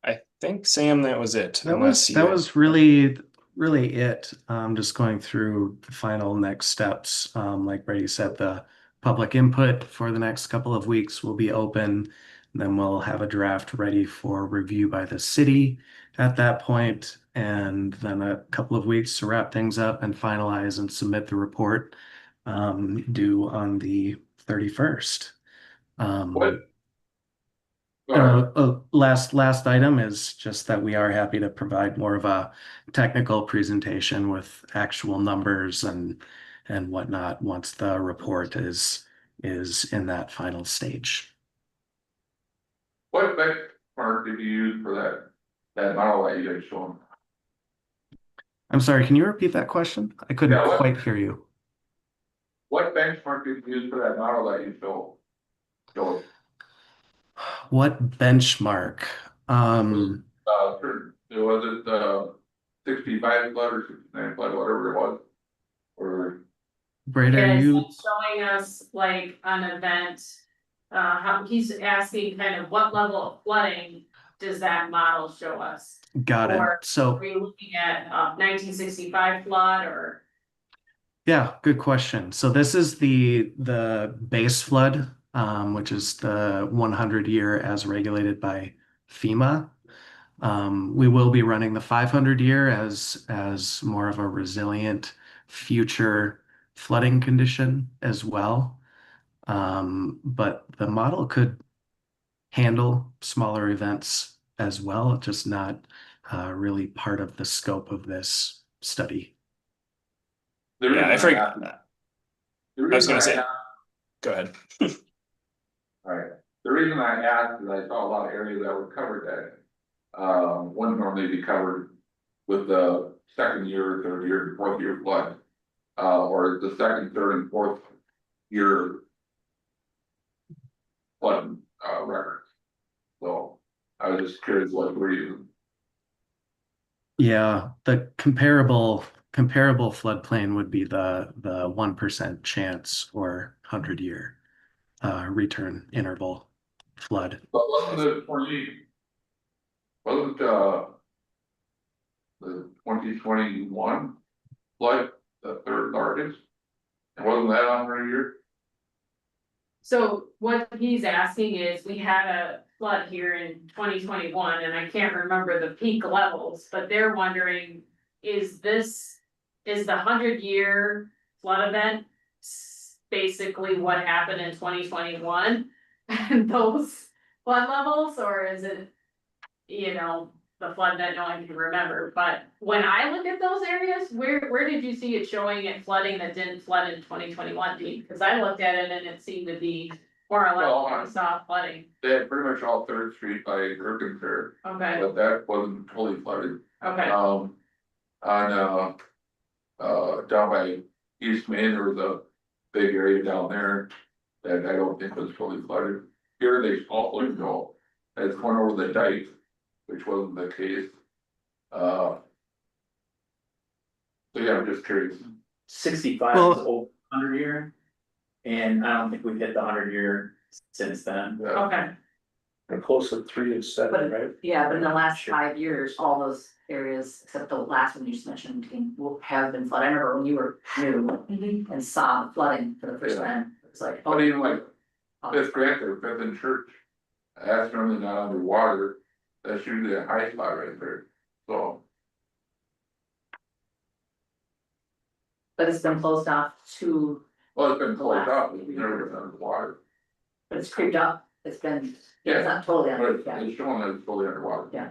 I think, Sam, that was it. That unless was really it. Just going through the final next steps. Like Brady said, the public input for the next couple of weeks will be open. Then we'll have a draft ready for review by the city at that point, and then a couple of weeks to wrap things up and finalize and submit the report, due on the 31st. Last item is just that we are happy to provide more of a technical presentation with actual numbers and whatnot once the report is in that final stage. What benchmark did you use for that model that you guys shown? I'm sorry, can you repeat that question? I couldn't quite hear you. What benchmark did you use for that model that you showed? What benchmark? Was it 65 flood or 69 flood, whatever it was? Or Brady, are you showing us like an event? How he's asking kind of what level of flooding does that model show us? got it? Or So are we looking at 1965 flood or? yeah, good question. So this is the base flood, which is the 100-year as regulated by FEMA. We will be running the 500-year as more of a resilient future flooding condition as well. But the model could handle smaller events as well, just not really part of the scope of this study. I was gonna say, go ahead. All right. The reason I asked is I saw a lot of areas that were covered that wouldn't normally be covered with the second year, third year, fourth year flood, or the second, third, and fourth year flood records. So I was just curious what were you? Yeah, the comparable floodplain would be the 1% chance or 100-year return interval flood. But wasn't the 2021 flood the third largest? And wasn't that 100 year? So what he's asking is, we had a flood here in 2021, and I can't remember the peak levels, but they're wondering, is the 100-year flood event basically what happened in 2021? And those flood levels, or is it, the flood that no one can remember? But when I look at those areas, where did you see it showing it flooding that didn't flood in 2021, Dean? Because I looked at it and it seemed to be more or less what we saw flooding. They had pretty much all Third Street by Gherkin Fair. Okay. But that wasn't fully flooded. Okay. Down by East Main, there was a big area down there that I don't think was fully flooded. Here they also go it's going over the dike, which wasn't the case. So yeah, I'm just curious. 65 Well- is over 100-year. And I don't think we've hit the 100-year since then. Yeah. Okay, We're close to 3 and 7, right? Yeah, but in the last 5 years, all those areas, except the last one you just mentioned, have been flooded. I remember when you were new and saw the flooding for the first Yeah. time, it was like. But even like oh. Fifth grant there, Fifth and Church, that's normally not underwater, that's usually a high spot right there, so. But it's been closed off to, Well, it's been closed out, it's never been underwater, but it's creeped up, it's been, Yeah. it's not totally but under, it's yeah. it's showing that it's fully underwater. Yeah.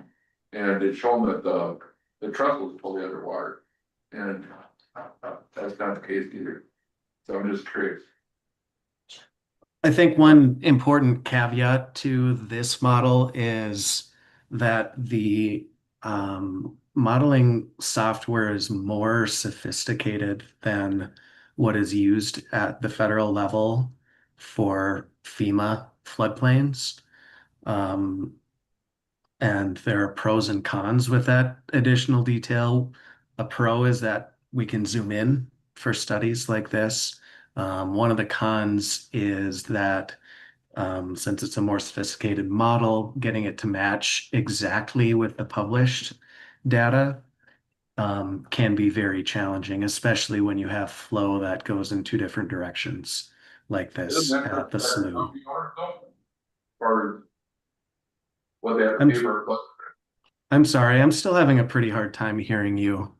And it's shown that the truss was fully underwater, and that's not the case either, so I'm just curious. I think one important caveat to this model is that the modeling software is more sophisticated than what is used at the federal level for FEMA floodplains. And there are pros and cons with that additional detail. A pro is that we can zoom in for studies like this. One of the cons is that since it's a more sophisticated model, getting it to match exactly with the published data can be very challenging, especially when you have flow that goes in two different directions like this Isn't that at the slough. company owner though? Or what they have to I'm- pay for, but I'm sorry, I'm still having a pretty hard time hearing you.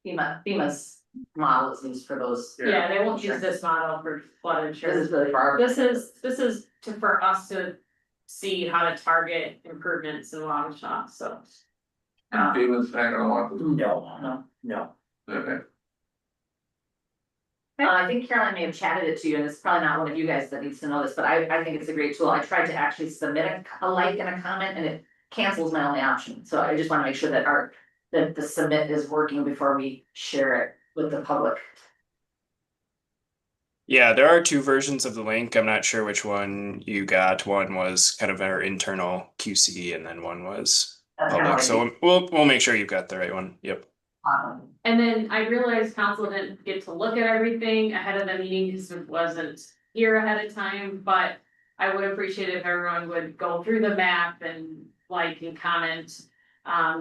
FEMA's model is used for those. yeah, they won't use this model for flood This insurance. is really far. This is for us to see how to target improvements in Wabasha, so. FEMA's not gonna want this. No. Okay. I think Caroline may have chatted it to you, and it's probably not one of you guys that needs to know this, but I think it's a great tool. I tried to actually submit a like and a comment, and it cancels my only option. So I just wanna make sure that that the submit is working before we share it with the public. Yeah, there are 2 versions of the link. I'm not sure which one you got. One was kind of our internal QC, and then one was That's kinda public. like So we'll make sure you've got the right one. Yep. And then I realized council didn't get to look at everything ahead of the meeting because it wasn't here ahead of time, but I would appreciate if everyone would go through the map and like and comment.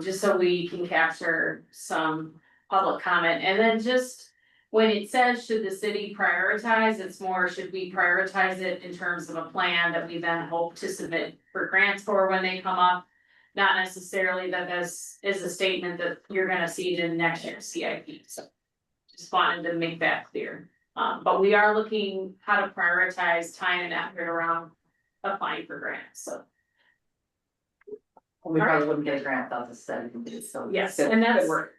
Just so we can capture some public comment, and then just when it says, should the city prioritize, it's more, should we prioritize it in terms of a plan that we then hope to submit for grants for when they come up? Not necessarily that this is a statement that you're gonna see it in next year's CIP, so. Just wanted to make that clear, but we are looking how to prioritize time and effort around applying for grants, so. We probably wouldn't get a grant without the study, so. Yes, good- and that's- good work.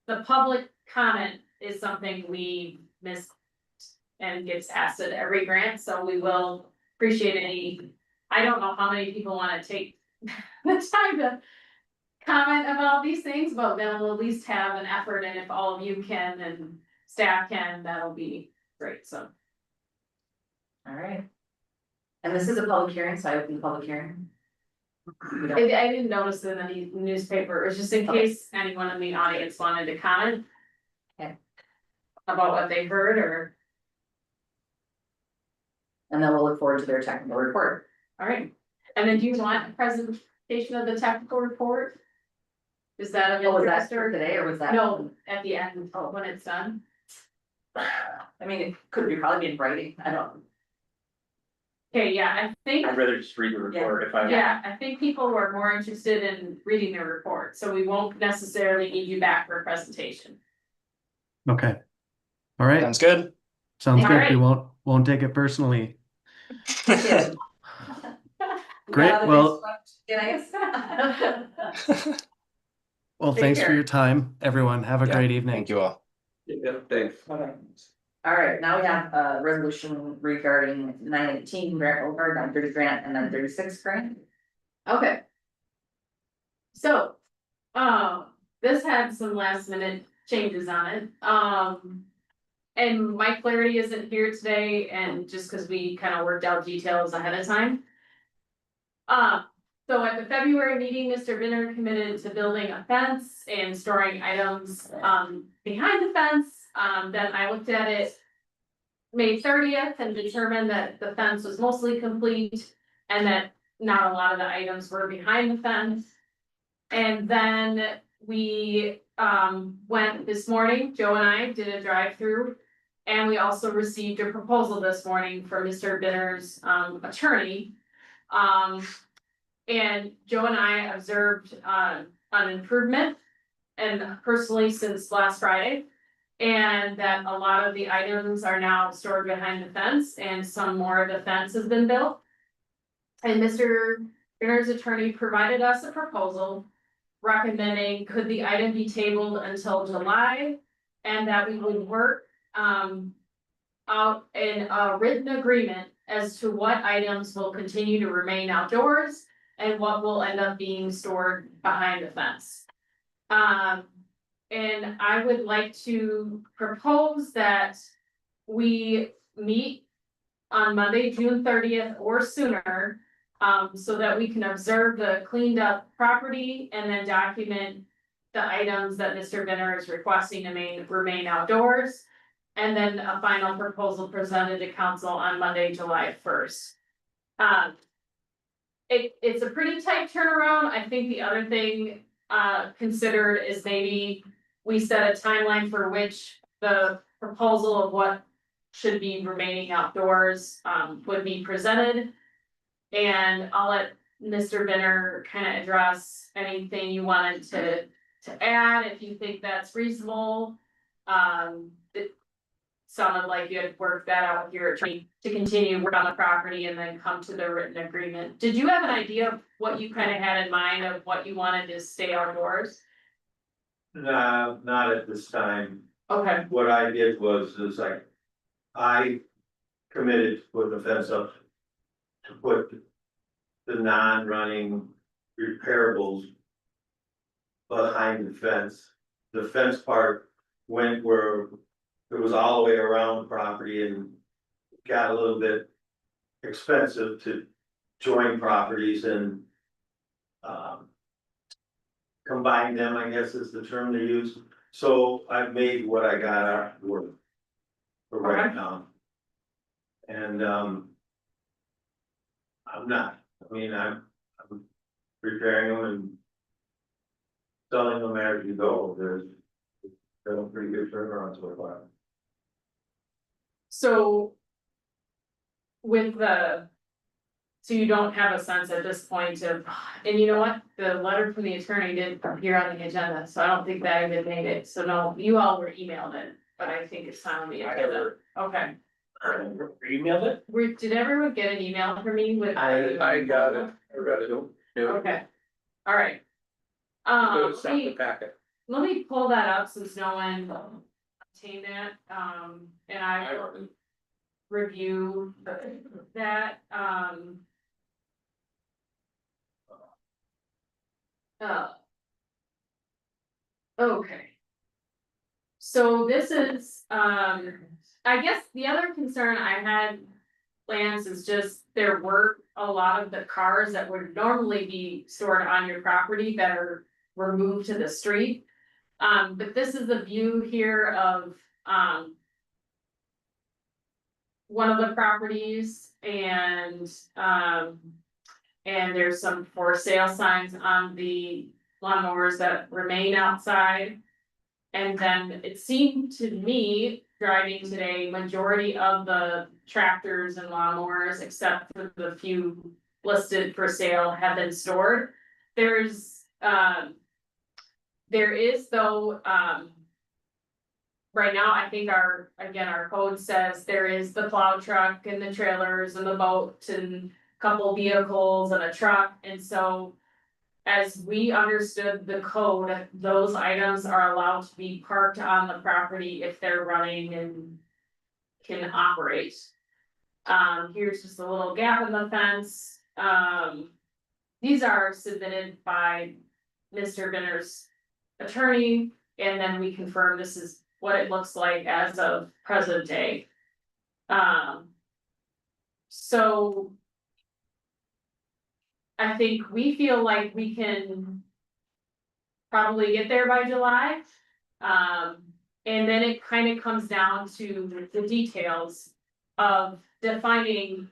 The public comment is something we miss and gets asked at every grant, so we will appreciate any. I don't know how many people wanna take the time to comment about these things, but then we'll at least have an effort, and if all of you can and staff can, that'll be great, so. All right. And this is a public hearing, so I open the public hearing. We I don't- didn't notice in the newspaper, it was just in case anyone in the audience wanted to comment. Okay. About what they heard, or, And then we'll look forward to their technical report. all right, and then do you want a presentation of the technical report? Is that of Oh, was that interest for or? today, or was that? No, at the end, when it's done. I mean, it could be probably be in writing, I don't. Okay, yeah, I think, I'd rather just read the report if I. yeah, I think people were more interested in reading the report, so we won't necessarily need you back for a presentation. Okay. All right, Sounds good. sounds All good. We right. won't take it personally. Yeah. Great, Now that well- it's swept, did I? Well, Take thanks for care. your time, everyone. Have a Yeah, great evening. Thank you all. Yeah, thanks. Okay. All right, now we have a resolution regarding 918 grant award, 930 grant, and 936 grant. Okay. So, this had some last minute changes on it, and Mike Clarity isn't here today, and just cause we kind of worked out details ahead of time. So at the February meeting, Mr. Binner committed to building a fence and storing items behind the fence. Then I looked at it May 30th and determined that the fence was mostly complete and that not a lot of the items were behind the fence. And then we went this morning, Joe and I did a drive-through. And we also received a proposal this morning from Mr. Binner's attorney. And Joe and I observed an improvement and personally since last Friday. And that a lot of the items are now stored behind the fence and some more of the fence has been built. And Mr. Binner's attorney provided us a proposal recommending could the item be tabled until July and that we would work out in a written agreement as to what items will continue to remain outdoors and what will end up being stored behind the fence. And I would like to propose that we meet on Monday, June 30th or sooner. So that we can observe the cleaned up property and then document the items that Mr. Binner is requesting to remain outdoors. And then a final proposal presented to council on Monday, July 1st. It's a pretty tight turnaround. I think the other thing considered is maybe we set a timeline for which the proposal of what should be remaining outdoors would be presented. And I'll let Mr. Binner kind of address anything you wanted to add, if you think that's reasonable. It sounded like you had worked that out with your attorney to continue work on the property and then come to the written agreement. Did you have an idea of what you kind of had in mind of what you wanted to stay outdoors? Nah, not at this time. Okay. What I did was like, I committed to put the fence up. To put the non-running repairables behind the fence. The fence part went where it was all the way around the property and got a little bit expensive to join properties and combine them, I guess is the term they use. So I've made what I got out work for right now. And I'm preparing them and selling them as you go. There's a pretty good turnaround so far. So with so you don't have a sense at this point of, and you know what, the letter from the attorney did appear on the agenda, so I don't think that even made it, so no, you all were emailed it, but I think it's not on the agenda. Okay. Emailed it? Did everyone get an email from me with? I got it. I read it. Okay, all right. Let me pull that up since no one obtained that, and I will review that, okay. So this is, I guess the other concern I had, Lance, is just there were a lot of the cars that would normally be stored on your property that are removed to the street. But this is the view here of, one of the properties and there's some for sale signs on the lawnmowers that remain outside. And then it seemed to me, driving today, majority of the tractors and lawnmowers, except for the few listed for sale, have been stored. There is though, right now, I think our code says there is the plow truck and the trailers and the boat and a couple vehicles and a truck, and so. As we understood the code, those items are allowed to be parked on the property if they're running and can operate. Here's just a little gap in the fence. These are submitted by Mr. Binner's attorney, and then we confirm this is what it looks like as of present day. So I think we feel like we can probably get there by July. And then it kind of comes down to the details of defining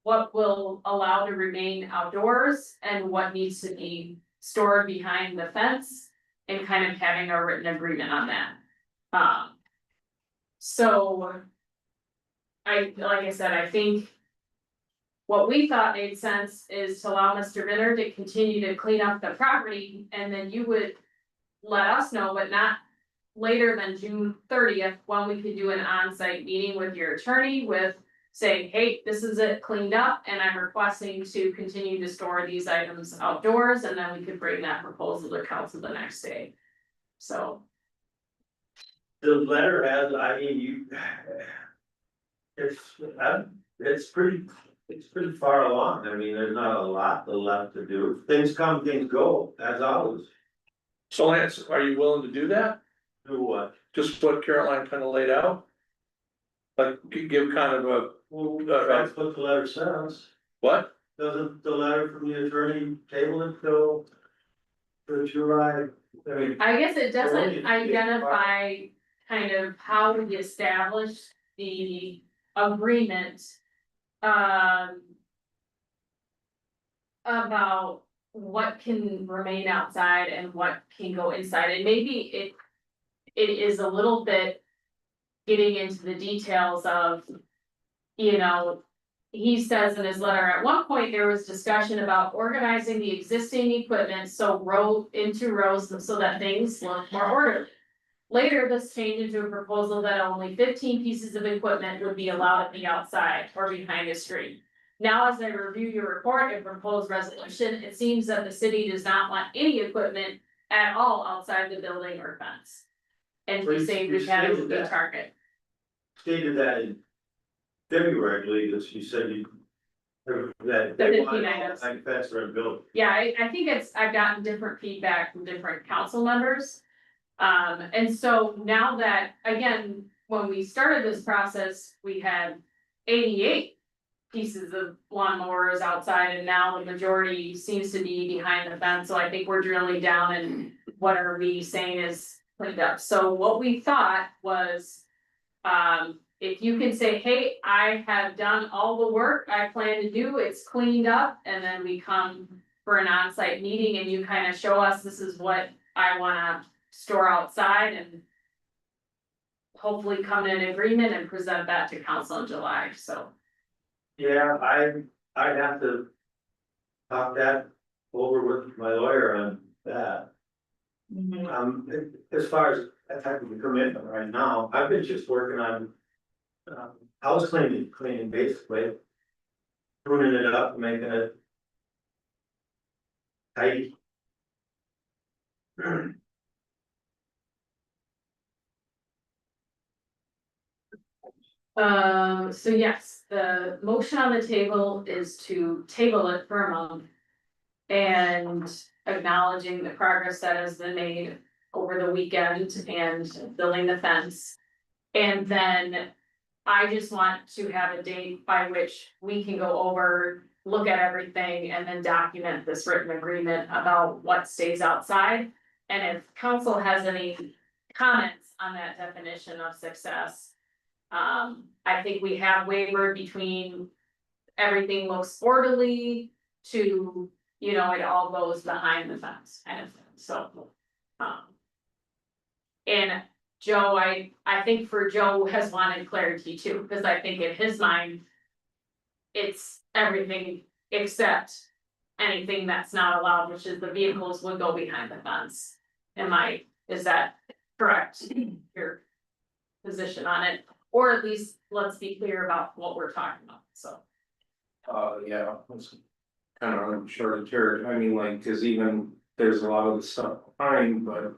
what will allow to remain outdoors and what needs to be stored behind the fence and kind of having a written agreement on that. So like I said, I think what we thought made sense is to allow Mr. Vinner to continue to clean up the property, and then you would let us know, but not later than June 30th, when we could do an on-site meeting with your attorney with saying, hey, this is it cleaned up, and I'm requesting to continue to store these items outdoors, and then we could bring that proposal to council the next day. So. The letter has, I mean, you. It's pretty far along, I mean, there's not a lot left to do, things come, things go, as always. So Lance, are you willing to do that? Do what? Just what Caroline kind of laid out? Like, give kind of a. That's what the letter says. What? Doesn't the letter from the attorney table it till July? I mean, I guess it doesn't Only- identify kind of how we establish the agreement. About what can remain outside and what can go inside, and maybe it is a little bit. Getting into the details of, you know. He says in his letter, at one point, there was discussion about organizing the existing equipment, so row into rows so that things look more orderly. Later, this changed into a proposal that only 15 pieces of equipment would be allowed at the outside or behind a screen. Now, as I review your report and proposed resolution, it seems that the city does not want any equipment at all outside the building or fence. And Well, we you- say you we have stated a that. target. Stated that in February, I believe, that you said you. That The they 15 wanted items. like fence around the building. Yeah, I think I've gotten different feedback from different council members. And so now that, again, when we started this process, we had 88 pieces of lawnmowers outside, and now the majority seems to be behind the fence, so I think we're drilling down and what are we saying is cleaned up. So what we thought was, if you can say, hey, I have done all the work I plan to do, it's cleaned up, and then we come for an on-site meeting and you kind of show us, this is what I wanna store outside, and hopefully come to an agreement and present that to council in July, so. Yeah, I'd have to. Talk that over with my lawyer on that. As far as that type of a commitment right now, I've been just working on. House cleaning basically. Pruning it up, making it. Tidy. So yes, the motion on the table is to table it for a month. And acknowledging the progress that has been made over the weekend and building the fence. And then I just want to have a date by which we can go over, look at everything, and then document this written agreement about what stays outside. And if council has any comments on that definition of success, I think we have wavered between everything looks orderly to, you know, it all goes behind the fence kind of thing, so. And Joe, I think for Joe has wanted clarity too, because I think in his mind. It's everything except anything that's not allowed, which is the vehicles would go behind the fence. Is that correct? Your position on it, or at least let's be clear about what we're talking about, so. Yeah, it's kind of short of terror, I mean, like, cause even there's a lot of the stuff behind, but.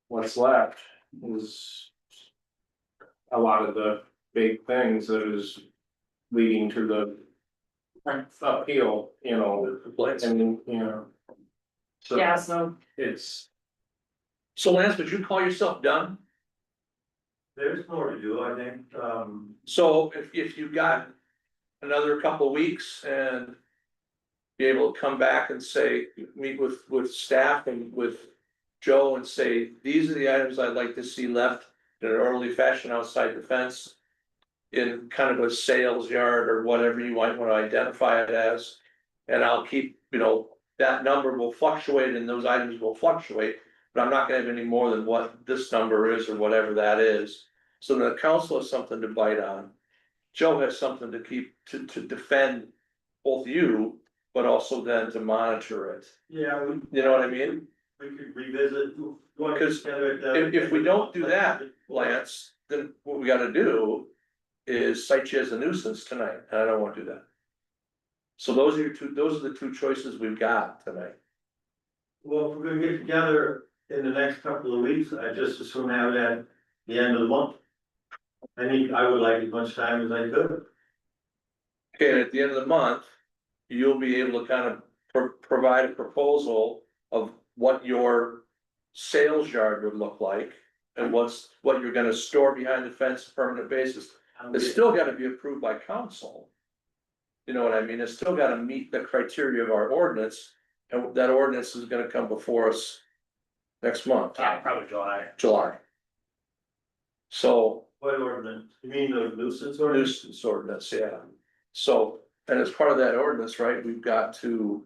What's left is. A lot of the big things that is leading to the. Uphill, you know, and, you know. So Yeah, so it's, So Lance, would you call yourself done? There's more to do, I think, So if you got another couple of weeks and be able to come back and say, meet with staff and with Joe and say, these are the items I'd like to see left in an orderly fashion outside the fence. In kind of a sales yard or whatever you might want to identify it as. And I'll keep, that number will fluctuate and those items will fluctuate. But I'm not gonna have any more than what this number is or whatever that is. So the council has something to bite on. Joe has something to keep, to defend both you, but also then to monitor it. Yeah, You know what I mean? we could revisit. Because if we don't do that, Lance, then what we gotta do is cite you as a nuisance tonight, and I don't want to do that. So those are the two choices we've got tonight. Well, if we're gonna get together in the next couple of weeks, I just assume have it at the end of the month. I would like as much time as I could. Okay, and at the end of the month, you'll be able to kind of provide a proposal of what your sales yard would look like. And what you're gonna store behind the fence on a permanent basis. It's still gotta be approved by council. You know what I mean? It's still gotta meet the criteria of our ordinance, and that ordinance is gonna come before us next month. Probably July. So, What ordinance? You mean the nuisance ordinance? nuisance ordinance, yeah. So, and as part of that ordinance, right, we've got to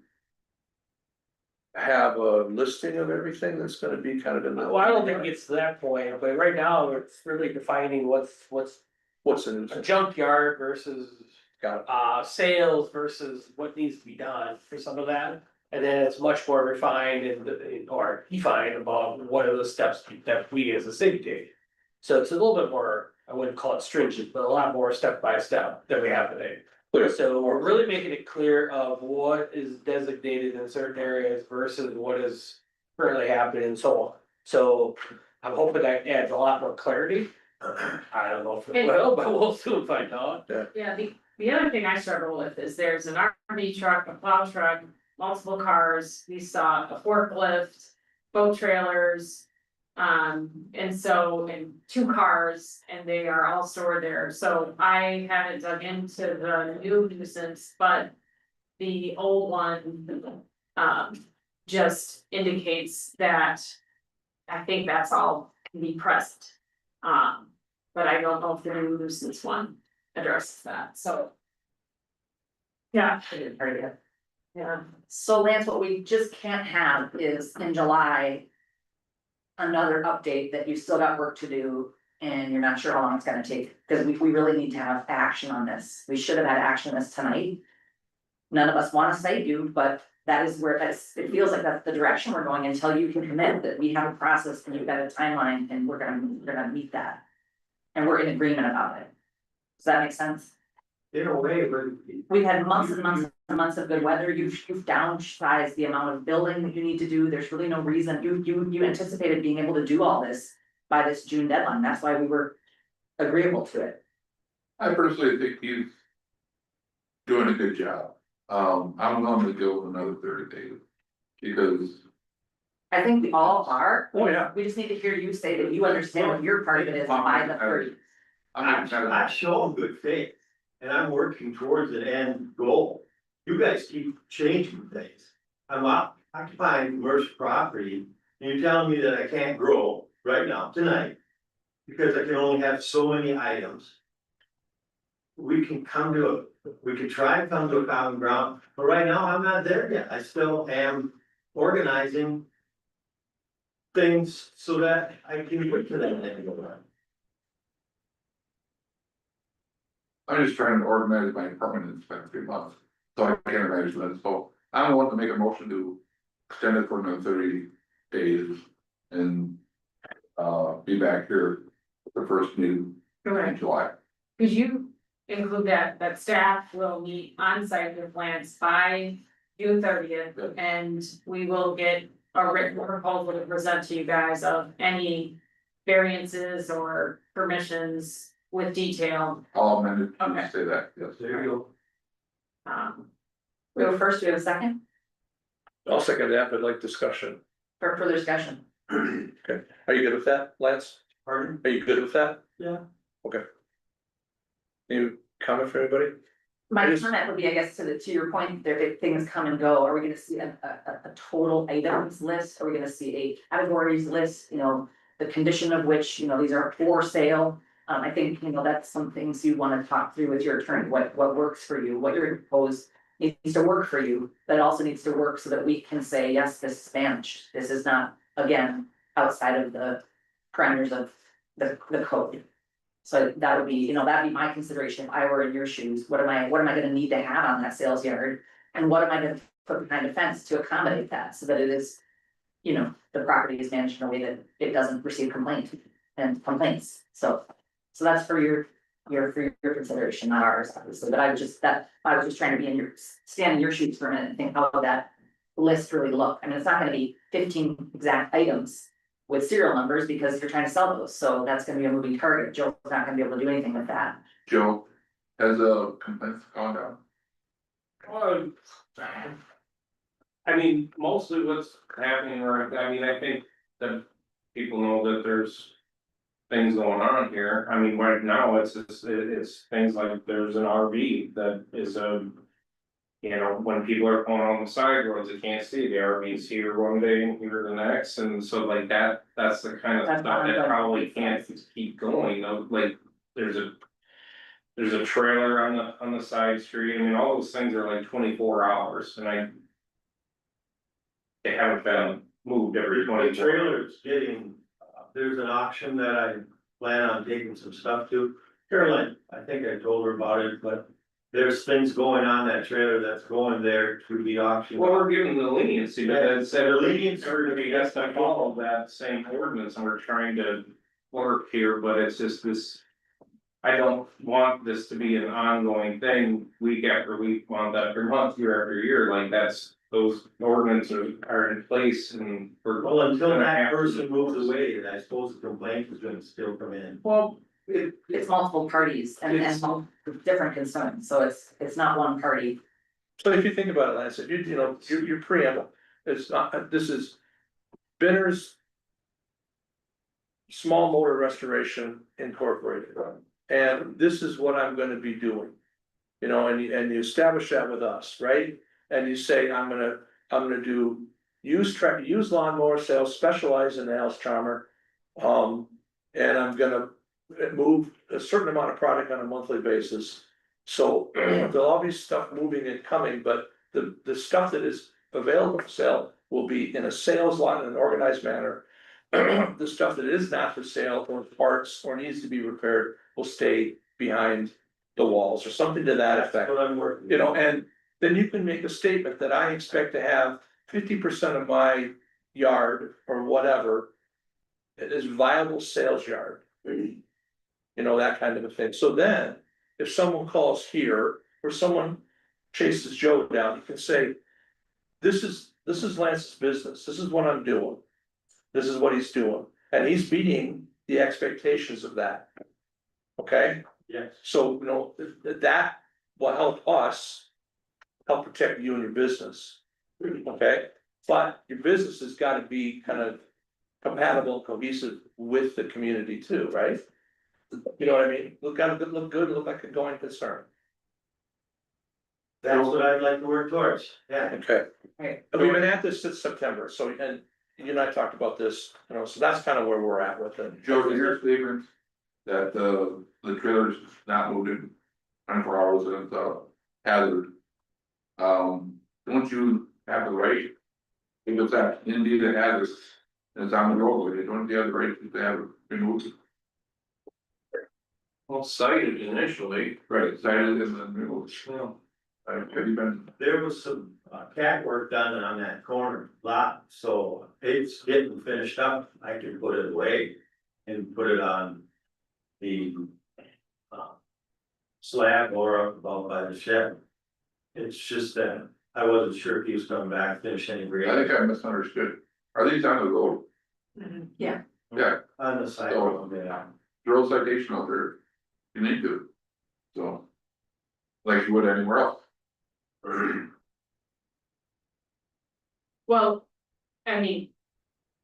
have a listing of everything that's gonna be kind of in the. Well, I don't think it gets to that point, but right now it's really defining what's What's in a it? junkyard versus. Got it. Sales versus what needs to be done for some of that. And then it's much more refined or defined about what are the steps that we as a city take. So it's a little bit more, I wouldn't call it stringent, but a lot more step by step than we have today. Clear. So we're really making it clear of what is designated in certain areas versus what is currently happening and so on. So I'm hoping that adds a lot more clarity. I don't know if it will, but we'll soon find out. Yeah, the other thing I struggle with is there's an RV truck, a plow truck, multiple cars, we saw a forklift, boat trailers. And 2 cars, and they are all stored there, so I haven't dug into the new nuisance, but. The old one, just indicates that. I think that's all can be present. But I don't know if the new nuisance one addresses that, so. Yeah. I didn't hear you. Yeah. So Lance, what we just can't have is in July. Another update that you still got work to do and you're not sure how long it's gonna take, because we really need to have action on this. We should have had action on this tonight. None of us wanna say you, but that is where it feels like that's the direction we're going until you can commit that we have a process and you've got a timeline and we're gonna meet that. And we're in agreement about it. Does that make sense? In a way, but. We've had months and months and months of good weather, you've downsized the amount of building that you need to do, there's really no reason, you anticipated being able to do all this. By this June deadline, that's why we were agreeable to it. I personally think he's doing a good job. I'm going to go with another 30 days. Because I think we all are. Oh, yeah. We just need to hear you say that you understand what your part of it is by the 30. I've shown good faith, and I'm working towards an end goal. You guys keep changing things. I'm occupying commercial property, and you're telling me that I can't grow right now, tonight. Because I can only have so many items. We can try and come to a common ground, but right now I'm not there yet. I still am organizing. Things so that I can get to that end goal. I'm just trying to organize my apartment in the next 3 months, so I can't imagine that, so I don't want to make a motion to extend it for another 30 days. And be back here the first meeting in July. Could you include that staff will meet on site with Lance by June 30th, and we will get a written proposal to present to you guys of any variances or permissions with detail. I'll amend it Okay. to say that, yes. There you go. We have a first, we have a second I'll second that, but like discussion. for further discussion. Okay, are you good with that, Lance? Pardon? Are you good with that? Yeah. Okay. Any comment for anybody? My I just- comment would be, I guess, to your point, there, if things come and go, are we gonna see a total items list? Are we gonna see a categories list, you know, the condition of which, you know, these are for sale? I think, you know, that's some things you wanna talk through with your attorney, what works for you, what your proposed needs to work for you, but it also needs to work so that we can say, yes, this is managed. This is not, again, outside of the parameters of the code. So that would be, you know, that'd be my consideration if I were in your shoes. What am I gonna need to have on that sales yard? And what am I gonna put behind a fence to accommodate that so that it is, you know, the property is managed in a way that it doesn't receive complaints. So that's for your consideration, not ours, obviously, but I was just trying to stand in your shoes for a minute and think how would that list really look? I mean, it's not gonna be 15 exact items with serial numbers because you're trying to sell those, so that's gonna be a moving target. Joe's not gonna be able to do anything with that. Joe, has complaints gone down? I mean, mostly what's happening, or, I mean, I think that people know that there's things going on here. I mean, right now, it's things like there's an RV that is you know, when people are going on the side roads, they can't see, the RV's here one day and here the next, and so like that's the kind of That's stuff that not probably can't keep going, though, like, there's a trailer on the side street, I mean, all those things are like 24 hours, and they haven't been moved every The 24 trailer's getting, there's an auction that I plan on taking some stuff to. Caroline, I think I told her about it, but there's things going on that trailer that's going there to be auctioned. Well, we're giving the leniency, but that said, Leniency. everybody has to follow that same ordinance, and we're trying to work here, but it's just this. I don't want this to be an ongoing thing, week after week, month after month, year after year, like those ordinances are in place and. Well, until that person moves away, and I suppose the complaint is gonna still come in. Well, It's multiple parties and multiple different concerns, so it's not one party. So if you think about it, Lance, if you know, your preamble, it's not, this is Benner's Small Motor Restoration Incorporated, and this is what I'm gonna be doing. You know, and you establish that with us, right? And you say, I'm gonna do use lawnmower sales, specialize in the house charmer. And I'm gonna move a certain amount of product on a monthly basis. So there'll all be stuff moving and coming, but the stuff that is available for sale will be in a sales line in an organized manner. The stuff that is not for sale or parts or needs to be repaired will stay behind the walls or something to that effect. That's what I'm working. You know, and then you can make a statement that I expect to have 50% of my yard or whatever. It is viable sales yard. You know, that kind of a thing. So then, if someone calls here or someone chases Joe down, you can say. This is Lance's business. This is what I'm doing. This is what he's doing, and he's meeting the expectations of that. Okay? Yes. So, you know, that will help us. Help protect you and your business. Okay? But your business has got to be kind of compatible, cohesive with the community too, right? You know what I mean? Look good, look like a going concern. That's what I'd like to work towards, yeah. Okay. Right. And we've been at this since September, so, and you and I talked about this, you know, so that's kind of where we're at with it. Joe, to your statement that the trailer's not moved in 24 hours and it's a hazard. Don't you have the right? If it's that indeed a hazard, and it's on the roadway, don't you have the right to have it removed? Well, cited initially. Right, cited and then removed. Have you been? There was some cat work done on that corner lot, so it's getting finished up, I can put it away. And put it on the slab or up above by the shed. It's just that I wasn't sure if he was coming back, finish any I grading. think I misunderstood. Are these on the road? Yeah. Yeah, On the side, So- yeah. throw a citation out there. You need to. So. Like you would anywhere else. Well, I mean,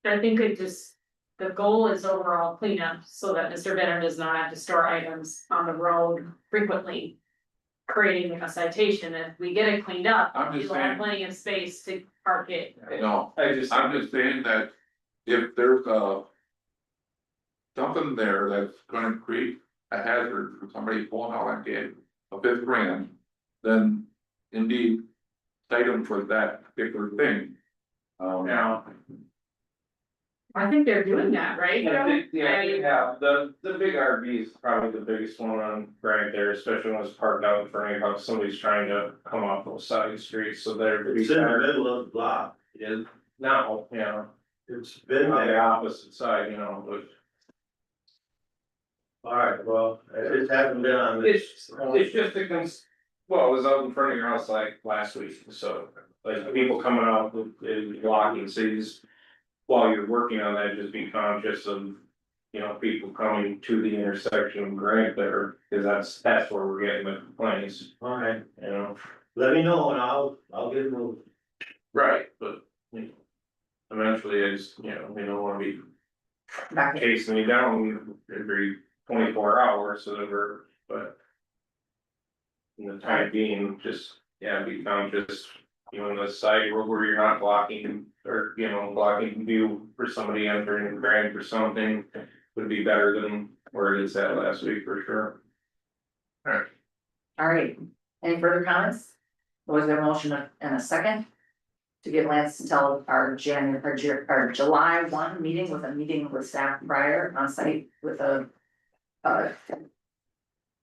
I think the goal is overall cleanup so that Mr. Benner does not have to store items on the road frequently. creating a citation, if we get it cleaned up, I'm just you'll have saying- plenty of space to park it. No, I I'm just saying that if there's something there that's gonna create a hazard for somebody pulling out on gate of $5,000, then indeed, cite them for that particular thing. Now, I think they're doing that, right? I think, yeah, I mean, yeah, the big RV is probably the biggest one on right there, especially when it's parked out in front of your house, somebody's trying to come off those side streets, so they're. It's in the middle of the block, Is now, you know, it's been on the there, opposite side, you know, but. alright, well, it hasn't been on this. It's just well, it was out in front of your house like last week, so, like, people coming out with blocking, so you just. While you're working on that, just be conscious of, you know, people coming to the intersection Grant there, cause that's where we're getting the complaints, Alright, you know. let me know and I'll get moved. Right, but, you know, eventually I just, you know, we don't wanna be Back in. chasing you down every 24 hours, so that we're, but. In the time being, just, yeah, be conscious, you know, on the side road where you're not blocking, or, you know, blocking view for somebody entering the Grand or something. Would be better than where it is at last week for sure. All right, any further comments? Was there a motion and a second? To give Lance until our July 1 meeting with a meeting with staff prior on site with a.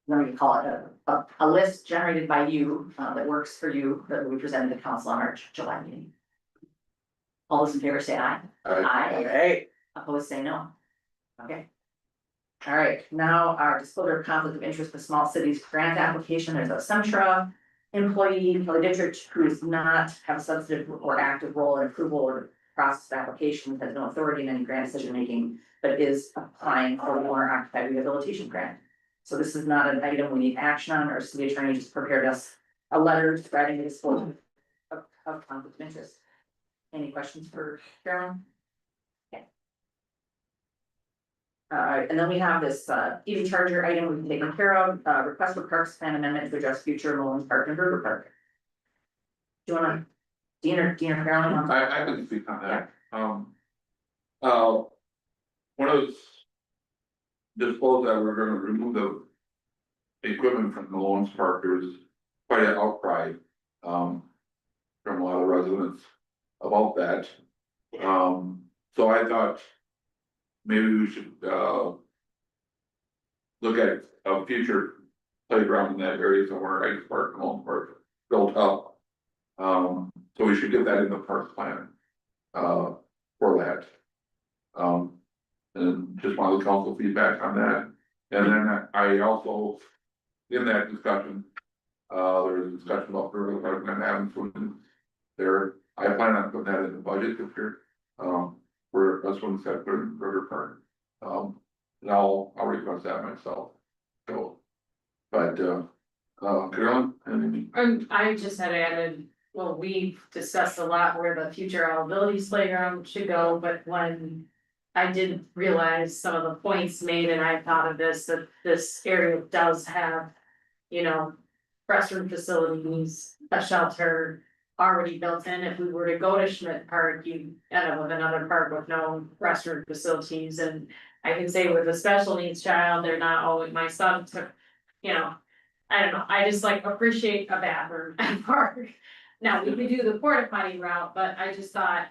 What do you call it, a list generated by you, that works for you, that will be presented to council on our July meeting. All those in favor say aye. Aye. Hey, Opposed, say no. Okay. All right, now our disclosure of conflict of interest with small cities grant application, there's a Centra employee for the district who does not have a substantive or active role in approval or process of application, has no authority in any grant decision making, but is applying for the owner occupied rehabilitation grant. So this is not an item we need action on. Our city attorney just prepared us a letter describing the disclosure of conflict of interest. Any questions for Carolyn? And then we have this EV charger item we've taken care of, request for parks plan amendment to address future Mullins Park and River Park. Do you wanna, Dean or Carolyn? I can speak on that, one of those. Disclose that we're gonna remove the equipment from the Lawrence Park, there's quite an outcry, from a lot of residents about that. So I thought maybe we should, look at a future playground in that area somewhere, Ice Park, and Lawrence Park, built up. So we should get that in the park plan, for that. And just wanted the council feedback on that. And then I also, in that discussion, there was a discussion about rural park and having food there. I plan on putting that in the budget this year. Where that's when it's at River Park. And I'll request that myself. So, but, Carolyn, anything? I just had added, well, we discussed a lot where the future all abilities playground should go, but when. I did realize some of the points made, and I thought of this, that this area does have, you know, restroom facilities, a shelter already built in. If we were to go to Schmidt Park, you end up with another park with no restroom facilities. And I can say with a special needs child, they're not always, my son took, you know, I don't know, I just like appreciate a bathroom at park. Now, we could do the porta potty route, but I just thought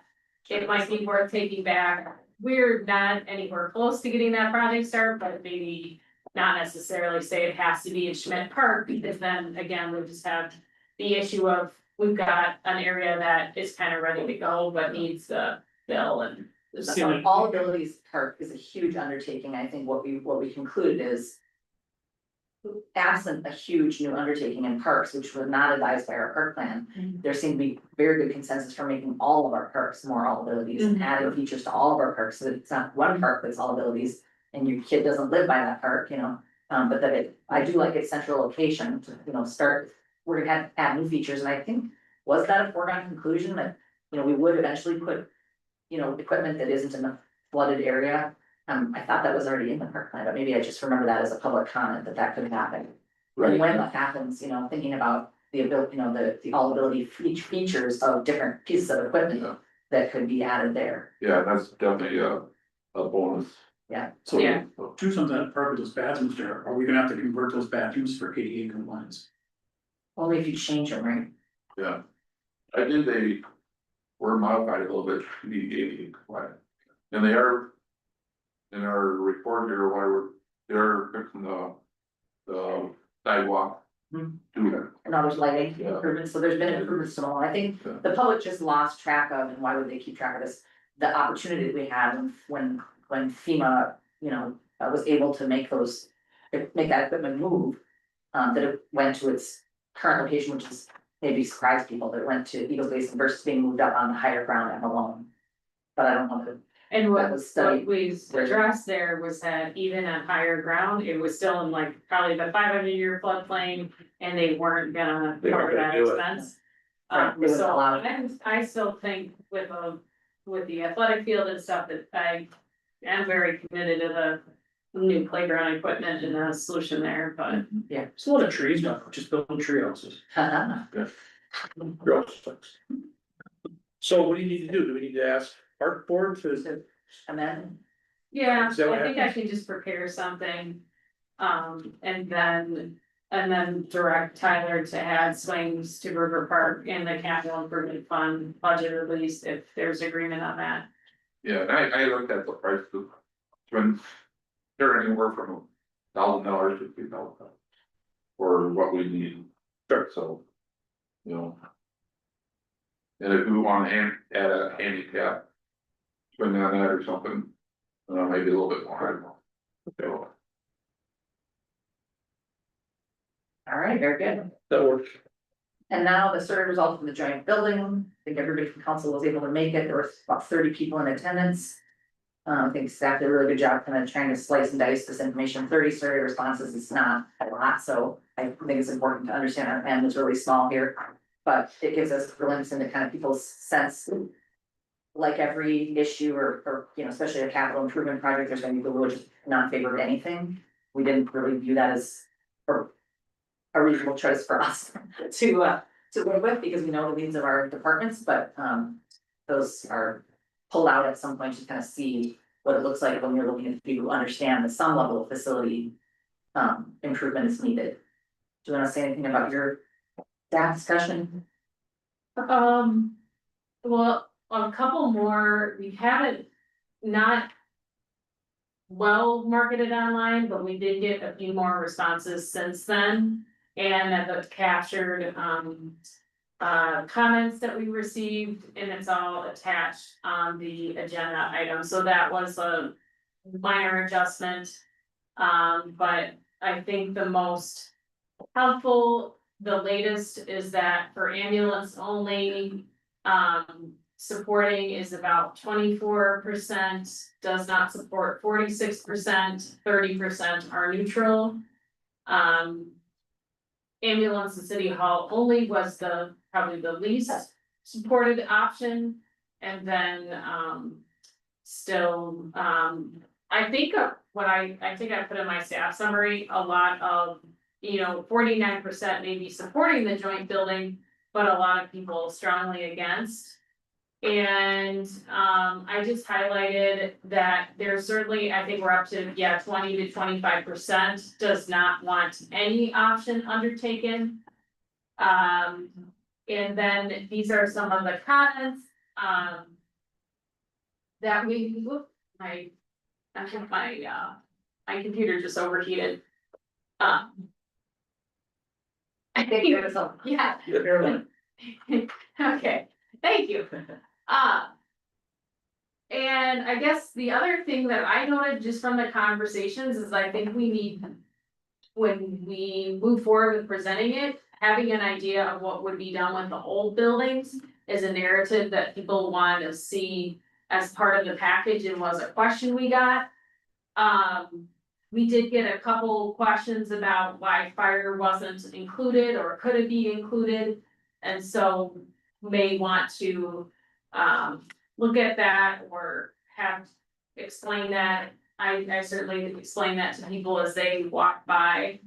it might be worth taking back. We're not anywhere close to getting that project started, but maybe not necessarily say it has to be in Schmidt Park, because then again, we just have the issue of, we've got an area that is kind of ready to go, but needs the bill and. So all abilities park is a huge undertaking. I think what we concluded is. Absent a huge new undertaking in parks, which was not advised by our park plan, there seemed to be very good consensus for making all of our parks more all abilities and adding features to all of our parks, so that it's not one park that's all abilities. And your kid doesn't live by that park, you know, but that I do like its central location to, you know, we're gonna add new features, and I think, was that a foregone conclusion that, you know, we would eventually put. You know, equipment that isn't in the flooded area. I thought that was already in the park plan, but maybe I just remember that as a public comment that could happen. And when that happens, you know, thinking about the ability, you know, the all ability features of different pieces of equipment that could be added there. Yeah, that's definitely a bonus. So, Yeah. do something at part of those bathrooms there, are we gonna have to convert those bathrooms for ADA compliance? Only if you change them, right? Yeah. I did, they were modified a little bit to be ADA compliant. And they are, in our report here, why they're fixing the sidewalk. To that. And now there's lighting Yeah. improvements, so there's been improvements to them all. I think the public just lost track of, and why would they keep track of this? The opportunity that we had when FEMA, you know, was able to make that equipment move. That it went to its current location, which is maybe surprised people, that it went to Eagles Basin versus being moved up on the higher ground at Malone. But I don't know if And that what was studied. we addressed there was that even at higher ground, it was still in like probably the 500-year floodplain, and they weren't gonna They cover weren't that gonna do it. expense. Right, they wouldn't So allow it. I still think with the athletic field and stuff, that I am very committed to the new playground equipment and the solution there, but. There's a lot of trees now, just building tree houses. Gross. So what do you need to do? Do we need to ask park board to? And then, Yeah, Is that what I think I can just prepare something, and then direct Tyler to add swings to River Park in the capital improvement fund budget release if there's agreement on that. Yeah, and I looked at the price of, when they're anywhere from $1,000 to $2,000. For what we need. Sure. So, you know. And if we want to add a handicap. Swing on that or something, maybe a little bit more, I don't know. So, all right, very good. That works. And now the survey results from the joint building, I think everybody from council was able to make it, there was about 30 people in attendance. I think staff did a really good job kind of trying to slice and dice this information. 30 survey responses is not a lot, so I think it's important to understand our plan is really small here. But it gives us a glimpse into kind of people's sense. Like every issue or, you know, especially a capital improvement project, there's gonna be people who are just not in favor of anything. We didn't really view that as a reasonable choice for us to work with, because we know the needs of our departments, but those are pulled out at some point to kind of see what it looks like when you're looking at people who understand that some level of facility improvement is needed. Do you want to say anything about your staff discussion? Well, a couple more, we haven't not well marketed online, but we did get a few more responses since then. And that captured comments that we received, and it's all attached on the agenda item, so that was a minor adjustment. But I think the most helpful, the latest is that for ambulance only, supporting is about 24%, does not support 46%, 30% are neutral. Ambulance and city hall only was probably the least supported option. And then, still, I think what I think I put in my staff summary, a lot of, 49% maybe supporting the joint building, but a lot of people strongly against. And I just highlighted that there's certainly, I think we're up to, 20 to 25% does not want any option undertaken. And then these are some of the comments that my computer just overheated. I think it was yeah. Okay, thank you. And I guess the other thing that I noted just from the conversations is I think we need, when we move forward with presenting it, having an idea of what would be done with the old buildings is a narrative that people want to see as part of the package, and was a question we got. We did get a couple questions about why fire wasn't included or could it be included, and so may want to look at that or explain that. I certainly explain that to people as they walk by.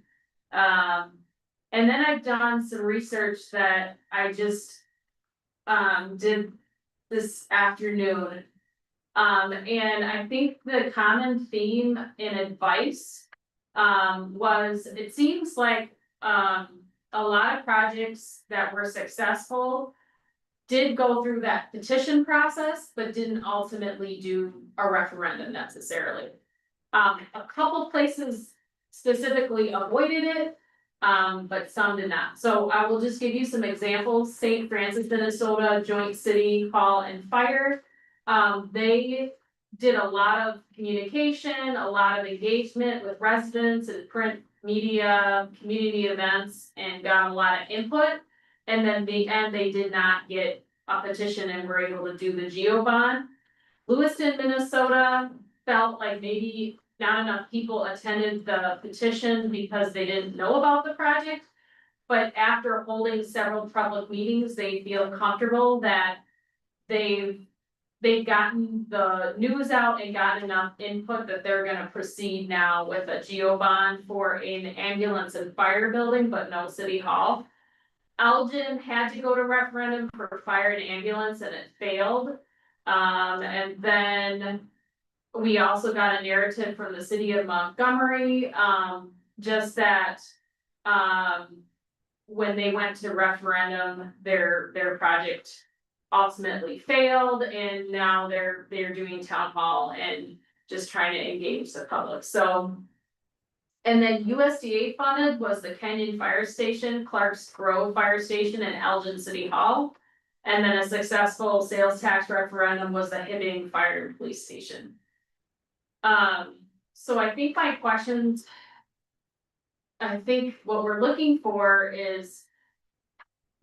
And then I've done some research that I just did this afternoon. And I think the common theme in advice was, it seems like a lot of projects that were successful did go through that petition process, but didn't ultimately do a referendum necessarily. A couple places specifically avoided it, but some did not. So I will just give you some examples. St. Francis, Minnesota, Joint City Hall and Fire. They did a lot of communication, a lot of engagement with residents and print media, community events, and got a lot of input. And then the end, they did not get a petition and were able to do the geo bond. Lewiston, Minnesota felt like maybe not enough people attended the petition because they didn't know about the project. But after holding several public meetings, they feel comfortable that they've gotten the news out and got enough input that they're gonna proceed now with a geo bond for an ambulance and fire building, but no city hall. Elgin had to go to referendum for fire and ambulance and it failed. And then we also got a narrative from the city of Montgomery, just that, when they went to referendum, their project ultimately failed, and now they're doing town hall and just trying to engage the public, so. And then USDA funded was the Kenyon Fire Station, Clark's Grove Fire Station, and Elgin City Hall. And then a successful sales tax referendum was the Hibbing Fire and Police Station. So I think my questions. I think what we're looking for is.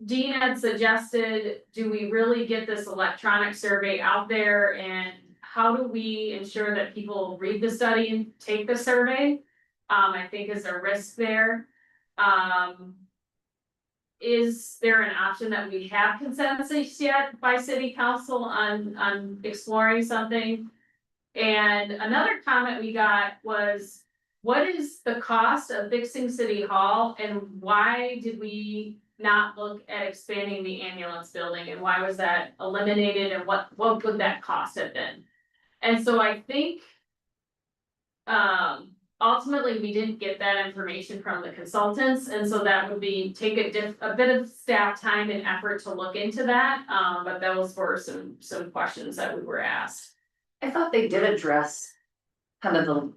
Dean had suggested, do we really get this electronic survey out there, and how do we ensure that people read the study and take the survey? I think is a risk there. Is there an option that we have consensus yet by city council on exploring something? And another comment we got was, what is the cost of fixing City Hall, and why did we not look at expanding the ambulance building, and why was that eliminated, and what would that cost have been? And so I think ultimately we didn't get that information from the consultants, and so that would be take a bit of staff time and effort to look into that, but those were some questions that we were asked. I thought they did address kind of the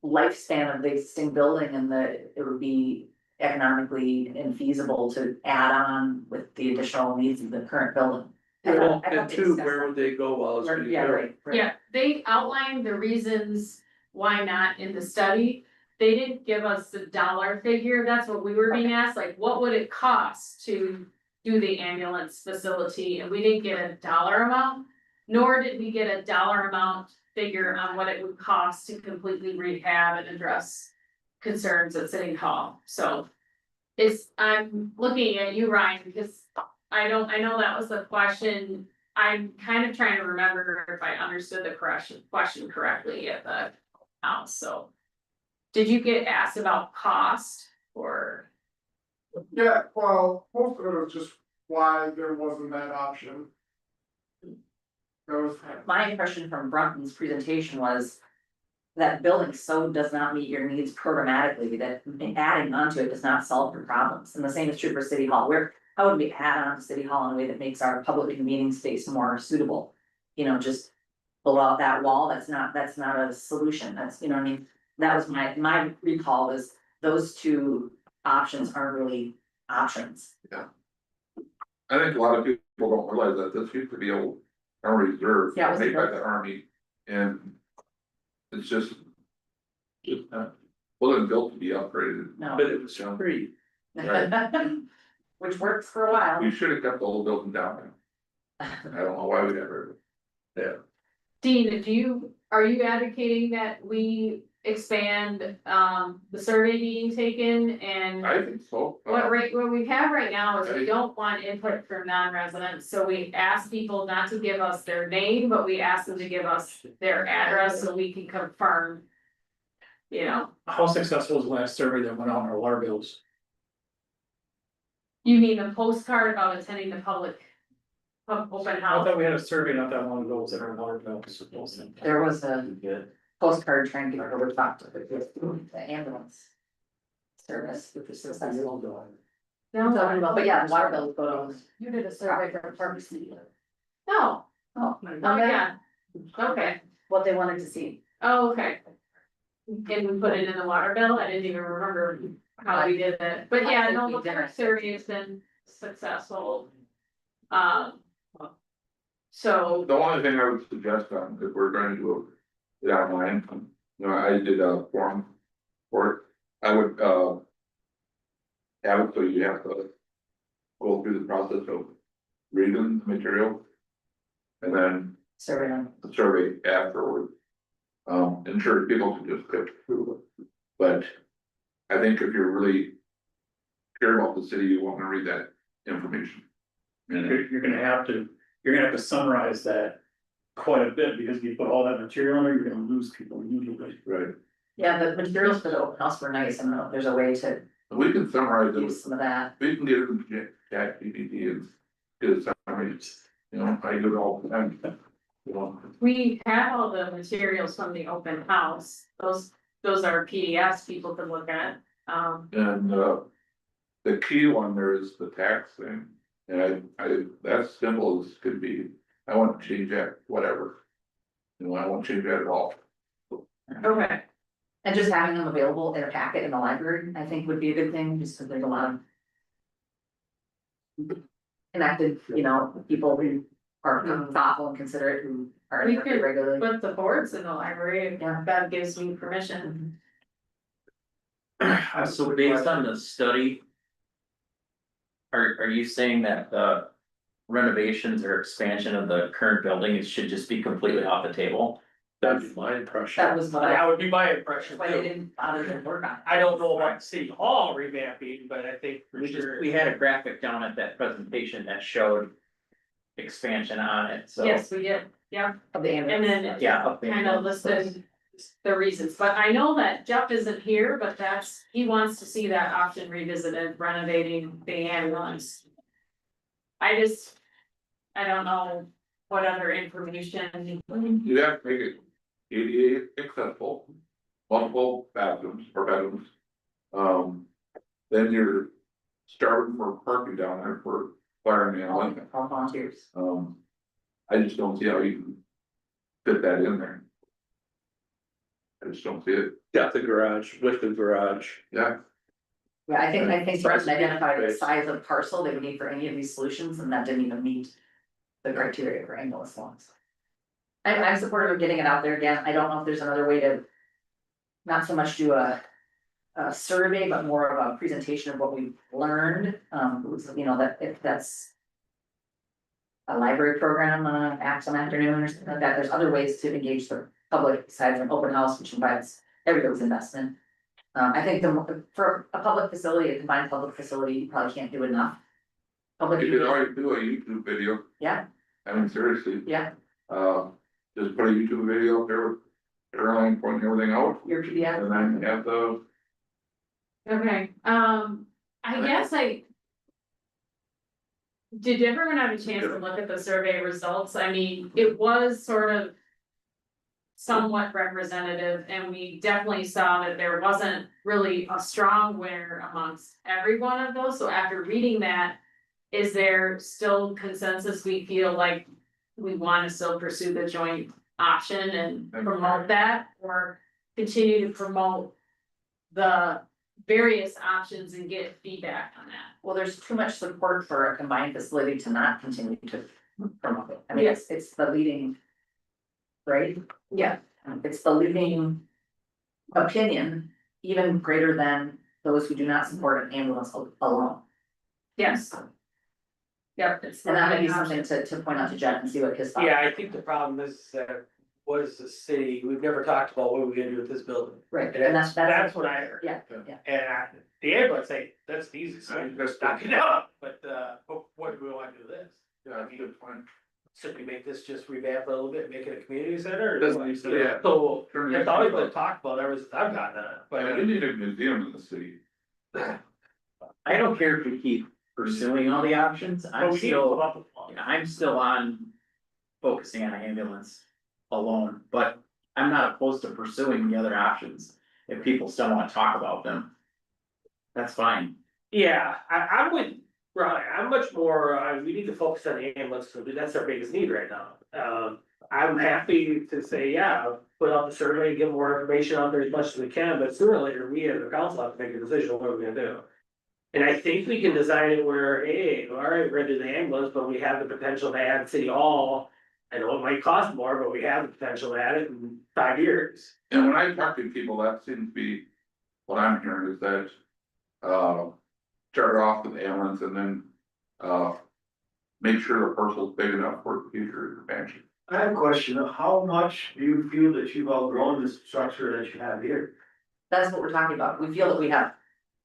lifespan of the existing building, and that it would be economically infeasible to add on with the additional needs of the current building. Well, and two, where would they go while it's being Yeah, built? right. Yeah, they outlined the reasons why not in the study. They didn't give us the dollar figure, that's what we were being asked, like, what would it cost to do the ambulance facility, and we didn't get a dollar amount. Nor did we get a dollar amount figure on what it would cost to completely rehab and address concerns at City Hall, so. I'm looking at you, Ryan, because I know that was the question. I'm kind of trying to remember if I understood the question correctly at the house, so. Did you get asked about cost or? Yeah, well, most of it was just why there wasn't that option. There was, My impression from Brunton's presentation was. That building so does not meet your needs programmatically, that adding onto it does not solve your problems, and the same is true for City Hall, how would we add on to City Hall in a way that makes our public convening space more suitable? You know, just blow out that wall, that's not a solution, that's, you know what I mean? That was my recall, was those two options aren't really options. I think a lot of people don't realize that this used to be old Army Reserve Yeah, it was made by a- the Army, and it's just wasn't built to be upgraded. No. But it was free. Which works for a while. We should have kept the whole building down. I don't know why we got rid of it. Dean, are you advocating that we expand the survey being taken, and? I think so. What we have right now is we don't want input from non-residents, so we ask people not to give us their name, but we ask them to give us their address so we can confirm. You know, How successful was the last survey that went out on our water bills? You mean the postcard about attending the public open I house? thought we had a survey not that long ago, was in our water bill. There was a postcard trying to get her to talk to the ambulance service, which was successful. No, But yeah, the water bill goes. You did a survey for pharmacy. no, Oh, oh, yeah, okay, what they wanted to see. oh, okay. And we put it in the water bill, I didn't even remember how we did it, but yeah, no, the public survey has been successful. So, The only thing I would suggest on, if we're going to do it online, you know, I did a form for it, I would, have it so you have to go through the process of reading the material. And then Survey. the survey afterward. Encourage people to just click through it. But I think if you're really care about the city, you want to read that information. And You're gonna have to summarize that quite a bit, because if you put all that material in there, you're gonna lose people usually. right, Yeah, the materials for the open house were nice, and there's a way to we can summarize it, use some of that. we can get it in ChatGPT and get a summary, you know, I do it all the time. You know, we have all the materials from the open house, those are PDFs people can look at, and, the key one there is the tax thing, and I, that's simple as could be, I want to change that, whatever. You know, I won't change that at all. okay. And just having them available in a packet in the library, I think would be a good thing, just because there's a lot of connected, you know, people who are thoughtful and considerate, who are We in could regularly. put the boards in the library, if that gives me permission. So based on the study. Are you saying that the renovations or expansion of the current building, it should just be completely off the table? That'd be my impression. That was what That I, would be my impression why they too. didn't bother to work on it. I don't know about City Hall revamping, but I think for We just, sure. we had a graphic down at that presentation that showed expansion on it, so. Yes, we did, yeah, Of the and ambulance. then it Yeah. up there. kind of listed the reasons, but I know that Jeff isn't here, but he wants to see that option revisited, renovating the ambulance. I don't know what other information. You have to make it ADA accessible, multiple bathrooms or bedrooms. Then you're starting for parking down there for fire and ambulance. All volunteers. I just don't see how you can fit that in there. I just don't see it, Got the garage, with the garage. yeah. Yeah, I think for us to identify the size of parcel they would need for any of these solutions, and that didn't even meet the criteria for ambulance loans. I'm supportive of getting it out there again. I don't know if there's another way to not so much do a survey, but more of a presentation of what we've learned. You know, that if that's a library program, some afternoon or something like that, there's other ways to engage the public besides an open house, which invites everybody's investment. I think for a public facility, a combined public facility, you probably can't do enough. Public. You could always do a YouTube video, Yeah, I mean, seriously, yeah, just put a YouTube video up there with Caroline pointing everything out, your PDF. and then have the. Okay, I guess did everyone have a chance to look at the survey results? I mean, it was sort of somewhat representative, and we definitely saw that there wasn't really a strong winner amongst every one of those, so after reading that, is there still consensus we feel like we wanna still pursue the joint option and promote that, or continue to promote the various options and get feedback on that? Well, there's too much support for a combined facility to not continue to promote it. I mean, it's the leading. Right? Yeah. It's the leading opinion, even greater than those who do not support an ambulance alone. Yes. Yep, it's. And that would be something to point out to Jeff and see what his thoughts. Yeah, I think the problem is that, what is the city, we've never talked about what we're gonna do with this building. Right, And that's what I heard. Yeah, yeah. And the ambulance, say, that's easy, so I think that's- knock it out, but what do we wanna do with this? Yeah, that's a good point. Should we make this just revamp a little bit, make it a community center? or Doesn't what? need to, yeah. So, Turn it's it always into- been talked about ever since I've gotten it, But but you need a museum in the city. I don't care if we keep pursuing all the options, But I'm we need to come still, up with one. I'm still on. Focusing on ambulance alone, but I'm not opposed to pursuing the other options, if people still wanna talk about them. That's fine. Yeah, I'm with Ron, I'm much more, we need to focus on the ambulance, because that's our biggest need right now. I'm happy to say, yeah, put out the survey, get more information out there as much as we can, but sooner or later, we as a council have to make a decision, what we're gonna do. And I think we can design it where, hey, all right, we're gonna do the ambulance, but we have the potential to add city hall. I know it might cost more, but we have the potential to add it in 5 years. And when I talk to people, that seems to be what I'm hearing is that, start off with ambulance and then, make sure the parcel's big enough for the future expansion. I have a question, how much do you feel that you've outgrown this structure that you have here? That's what we're talking about. We feel that we have.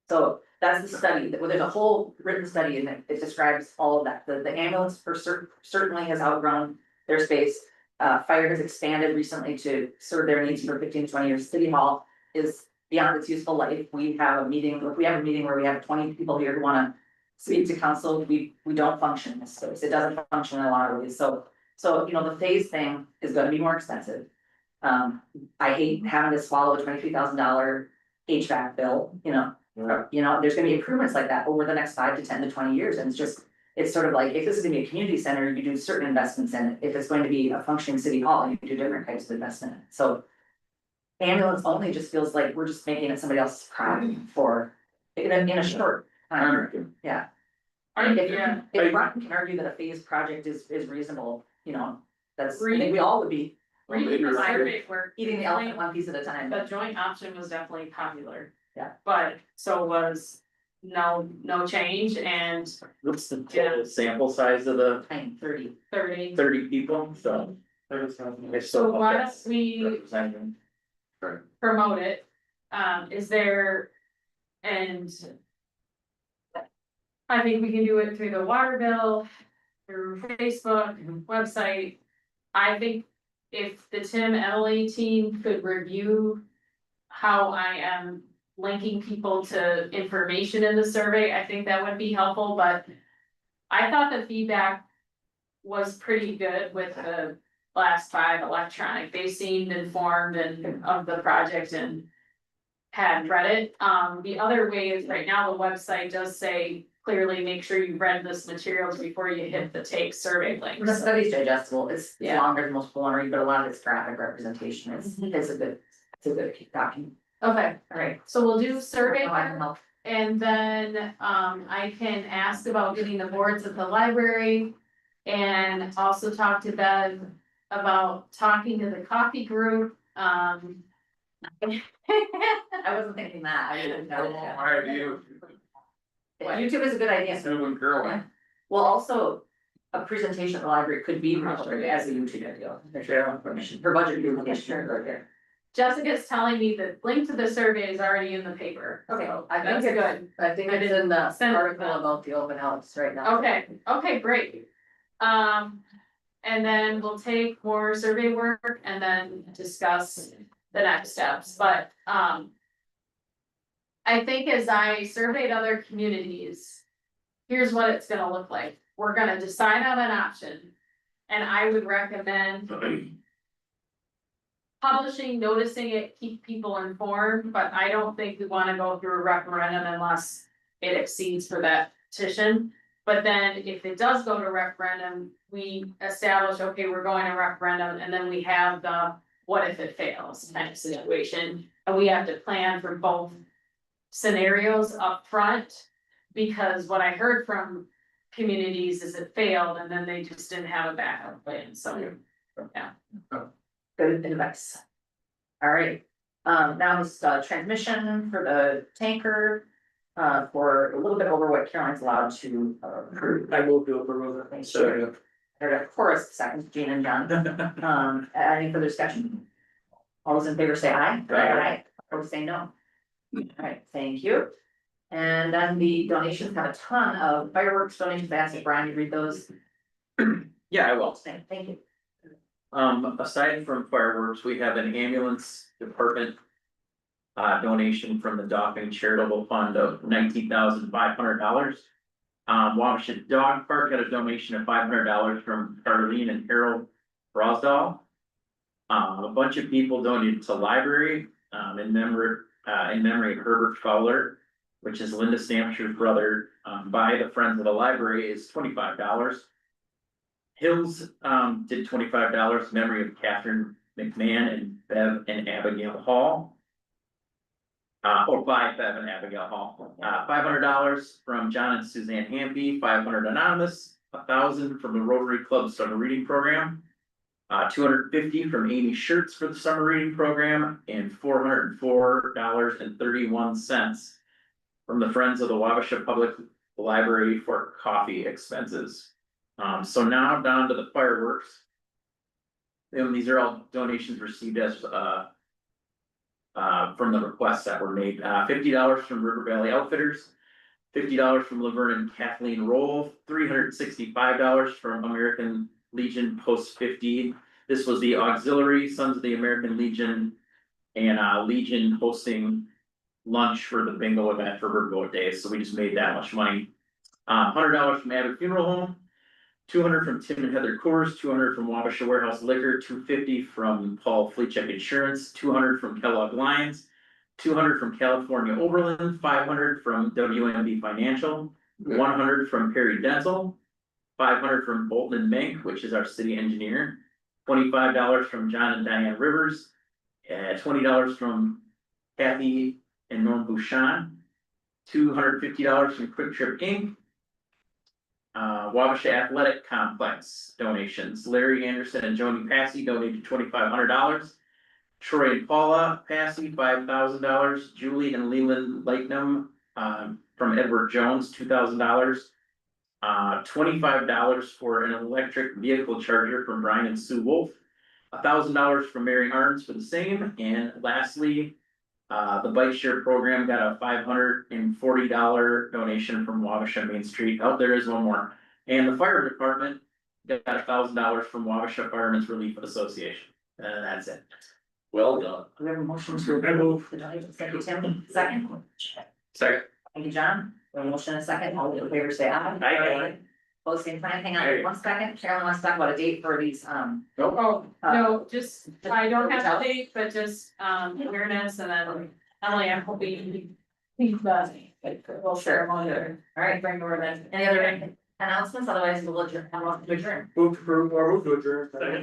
So that's the study, well, there's a whole written study in it. It describes all of that. The ambulance for certainly has outgrown their space. Fire has expanded recently to serve their needs for 15 to 20 years. City Hall is beyond its useful life. We have a meeting, if we have a meeting where we have 20 people here who wanna speak to council, we don't function in this space. It doesn't function in a lot of ways. So, you know, the phase thing is gonna be more expensive. I hate having to swallow a $23,000 HVAC bill, you know, there's gonna be improvements like that over the next 5 to 10 to 20 years, and it's sort of like, if this is gonna be a community center, you do certain investments in it, if it's going to be a functioning city hall, you do different types of investment, so. Ambulance only just feels like we're just making it somebody else's problem in a short time, yeah. If Ron can argue that a phased project is reasonable, you know, I think we all would be. Reading the survey work. Eating the elephant one piece at a time. The joint option was definitely popular. Yeah. But so was no change and What's the total sample size of the 30. 30. people, so. So why don't we Representing. promote it? Is there, and I think we can do it through the water bill, through Facebook, website. I think if the Tim Emily team could review how I am linking people to information in the survey, I think that would be helpful, but I thought the feedback was pretty good with the last 5 electronic. They seemed informed and of the project and had read it. The other way is right now the website does say clearly make sure you read this materials before you hit the take survey link. The study's digestible, it's Yeah. longer than most people want to read, but a lot of it's graphic representation, it's a good document. Okay, All right. so we'll do survey. I can help. And then, I can ask about getting the boards at the library. And also talk to Bev about talking to the coffee group, I wasn't thinking that, I didn't know. My idea, YouTube is a good idea. Sue and Carolyn. Well, also, a presentation at the library could be recorded as a YouTube video. For budget presentation, right there. Jessica's telling me the link to the survey is already in the paper. Okay, So I think that's it's good. I think I it's didn't in the send it article then. about the open house right now. Okay, great. And then we'll take more survey work and then discuss the next steps, but, I think as I surveyed other communities, here's what it's gonna look like. We're gonna decide on an option. And I would recommend publishing, noticing it, keep people informed, but I don't think we wanna go through a referendum unless it exceeds for that petition. But then if it does go to referendum, we establish, okay, we're going to referendum, and then we have the what if it fails kind of situation. And we have to plan for both scenarios up front. Because what I heard from communities is it failed and then they just didn't have a backup plan, so, yeah. Good advice. All right, now this transmission for the tanker. For a little bit over what Caroline's allowed to approve. I moved to approve it. So, Heard a chorus second, Gene and John. Any further discussion? All those in favor say aye. Aye. Opposed say no. All right, thank you. And then the donations have a ton of fireworks donations. I asked Brian to read those. Yeah, I will. Thank you. Aside from fireworks, we have an ambulance department. Donation from the Dauphin Charitable Fund of $19,500. Wabasha Dog Park got a donation of $500 from Carlene and Harold Rosdahl. A bunch of people donated to library, in memory of Herbert Fowler, which is Linda Stampsher's brother, by the Friends of the Library is $25. Hills, did $25 in memory of Catherine McMahon and Bev and Abigail Hall. Or by Bev and Abigail Hall. $500 from John and Suzanne Hampy, 500 anonymous, 1,000 from the Rotary Club Summer Reading Program. 250 from Amy Shirts for the summer reading program, and $404.31 from the Friends of the Wabasha Public Library for coffee expenses. So now down to the fireworks. And these are all donations received as from the requests that were made. $50 from River Valley Outfitters, $50 from Laverne and Kathleen Roll, $365 from American Legion Post 50. This was the auxiliary Sons of the American Legion and Legion hosting lunch for the bingo event for Riverboat Days. So we just made that much money. $100 from Abbott Funeral Home, 200 from Tim and Heather Coors, 200 from Wabasha Warehouse Liquor, 250 from Paul Fleetcheck Insurance, 200 from Kellogg Lions, 200 from California Overland, 500 from WMB Financial, 100 from Perry Dental, 500 from Bolton and Mink, which is our city engineer, $25 from John and Diane Rivers, $20 from Kathy and Norm Bouchon, $250 from Quick Trip Inc., Wabasha Athletic Complex donations, Larry Anderson and Joni Passy donated $2,500, Troy and Paula Passy, $5,000, Julie and Leland Lightnum, from Edward Jones, $2,000. $25 for an electric vehicle charger from Brian and Sue Wolf, $1,000 from Mary Arns for the same, and lastly, the bike share program got a $540 donation from Wabasha Main Street. Oh, there is one more, and the fire department got $1,000 from Wabasha Firemen's Relief Association, and that's it. Well done. We have a motion to I move. the donations. Thank you, Tim. Second. Second. Thank you, John. We have a motion and a second. All those in favor say aye. Aye. Both same sign. Hang on 1 second. Carolyn wants to talk about a date for these, Oh, no, just, I don't have a date, but just, awareness and then, Emily, I'm hoping. We'll share them on there. all right, bring the word in. Any other announcements? Otherwise, we'll adjourn. Move to approve or move to adjourn. Second.